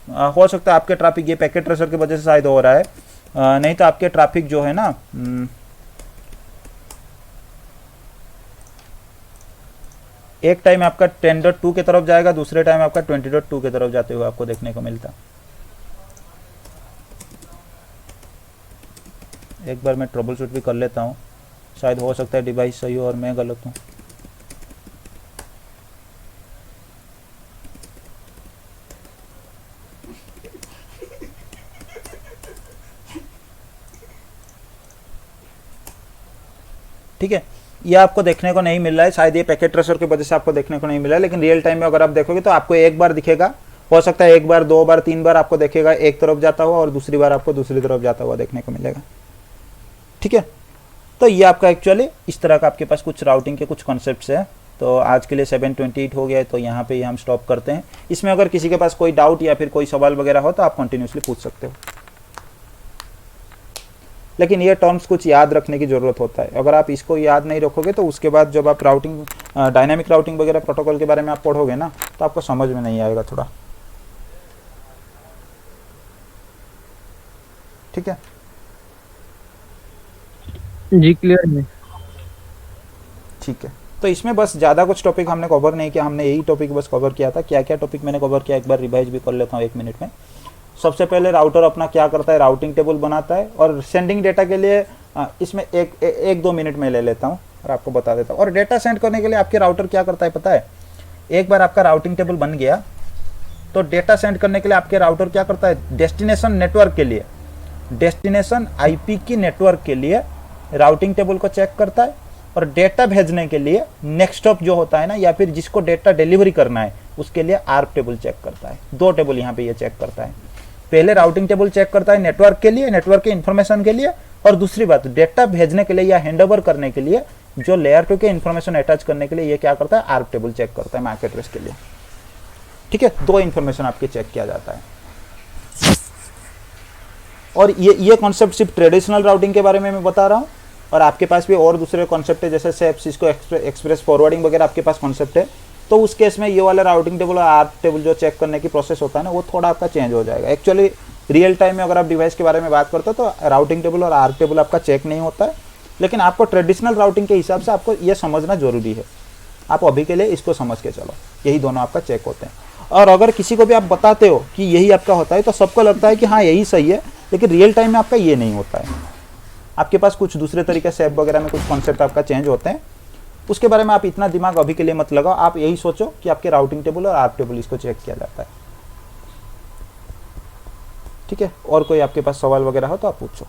हो सकता है आपके ट्रैफिक ये पैकेट ट्रेसर की वजह से शायद हो रहा है, नहीं तो आपके ट्रैफिक जो है ना एक टाइम आपका 10.2 की तरफ जाएगा, दूसरे टाइम आपका 20.2 की तरफ जाते हुए आपको देखने को मिलता। एक बार मैं ट्रबल शूट भी कर लेता हूँ, शायद हो सकता है डिवाइस सही हो और मैं गलत हूँ। ठीक है, ये आपको देखने को नहीं मिल रहा है, शायद ये पैकेट ट्रेसर की वजह से आपको देखने को नहीं मिला है, लेकिन रियल टाइम में अगर आप देखोगे तो आपको एक बार दिखेगा। हो सकता है एक बार, 2 बार, 3 बार आपको देखेगा एक तरफ जाता हुआ, और दूसरी बार आपको दूसरी तरफ जाता हुआ देखने को मिलेगा। ठीक है, तो ये आपका एक्चुअली इस तरह का आपके पास कुछ राउटिंग के कुछ कॉन्सेप्ट्स है। तो आज के लिए 7:28 हो गया है, तो यहाँ पे हम स्टॉप करते हैं। इसमें अगर किसी के पास कोई डाउट या फिर कोई सवाल वगैरह हो तो आप कंटिन्यूसली पूछ सकते हो, लेकिन ये टर्म्स कुछ याद रखने की ज़रूरत होता है। अगर आप इसको याद नहीं रखोगे तो उसके बाद जब आप राउटिंग, डायनामिक राउटिंग वगैरह प्रोटोकॉल के बारे में आप पढ़ोगे ना, तो आपको समझ में नहीं आएगा थोड़ा। ठीक है जी, क्लियर है। ठीक है, तो इसमें बस ज़्यादा कुछ टॉपिक हमने कवर नहीं किया, हमने यही टॉपिक बस कवर किया था। क्या क्या टॉपिक मैंने कवर किया एक बार रिवाइज भी कर लेता हूँ 1 मिनट में। सबसे पहले राउटर अपना क्या करता है, राउटिंग टेबल बनाता है, और सेंडिंग डेटा के लिए इसमें एक 2 मिनट में ले लेता हूँ और आपको बता देता हूँ। और डेटा सेंड करने के लिए आपके राउटर क्या करता है पता है, एक बार आपका राउटिंग टेबल बन गया तो डेटा सेंड करने के लिए आपके राउटर क्या करता है, डेस्टिनेशन नेटवर्क के लिए, डेस्टिनेशन आईपी की नेटवर्क के लिए राउटिंग टेबल को चेक करता है, और डेटा भेजने के लिए नेक्स्ट स्टॉप जो होता है ना, या फिर जिसको डेटा डिलीवरी करना है उसके लिए आर्प टेबल चेक करता है। 2 टेबल यहाँ पे ये चेक करता है। पहले राउटिंग टेबल चेक करता है नेटवर्क के लिए, नेटवर्क के इन्फॉर्मेशन के लिए, और दूसरी बात डेटा भेजने के लिए या हैंडओवर करने के लिए जो लेयर 2 के इन्फॉर्मेशन अटैच करने के लिए ये क्या करता है, आर्प टेबल चेक करता है मैक एड्रेस के लिए। ठीक है, 2 इन्फॉर्मेशन आपके चेक किया जाता है। और ये कॉन्सेप्ट सिर्फ ट्रेडिशनल राउटिंग के बारे में मैं बता रहा हूँ, और आपके पास भी और दूसरे कॉन्सेप्ट है, जैसे सेप, सिस्को एक्सप्रेस फॉरवर्डिंग वगैरह आपके पास कॉन्सेप्ट है। तो उस केस में ये वाला राउटिंग टेबल और आर्प टेबल जो चेक करने की प्रोसेस होता है ना, वो थोड़ा आपका चेंज हो जाएगा। एक्चुअली रियल टाइम में अगर आप डिवाइस के बारे में बात करते हो तो राउटिंग टेबल और आर्प टेबल आपका चेक नहीं होता है, लेकिन आपको ट्रेडिशनल राउटिंग के हिसाब से आपको ये समझना जरूरी है। आप अभी के लिए इसको समझ के चलो, यही दोनों आपका चेक होते हैं। और अगर किसी को भी आप बताते हो कि यही आपका होता है तो सबको लगता है कि हाँ यही सही है, लेकिन रियल टाइम में आपका ये नहीं होता है। आपके पास कुछ दूसरे तरीके से ऐप वगैरह में कुछ कॉन्सेप्ट आपका चेंज होते हैं, उसके बारे में आप इतना दिमाग अभी के लिए मत लगाओ। आप यही सोचो कि आपके राउटिंग टेबल और आर्प टेबल इसको चेक किया जाता है। ठीक है, और कोई आपके पास सवाल वगैरह हो तो आप पूछो।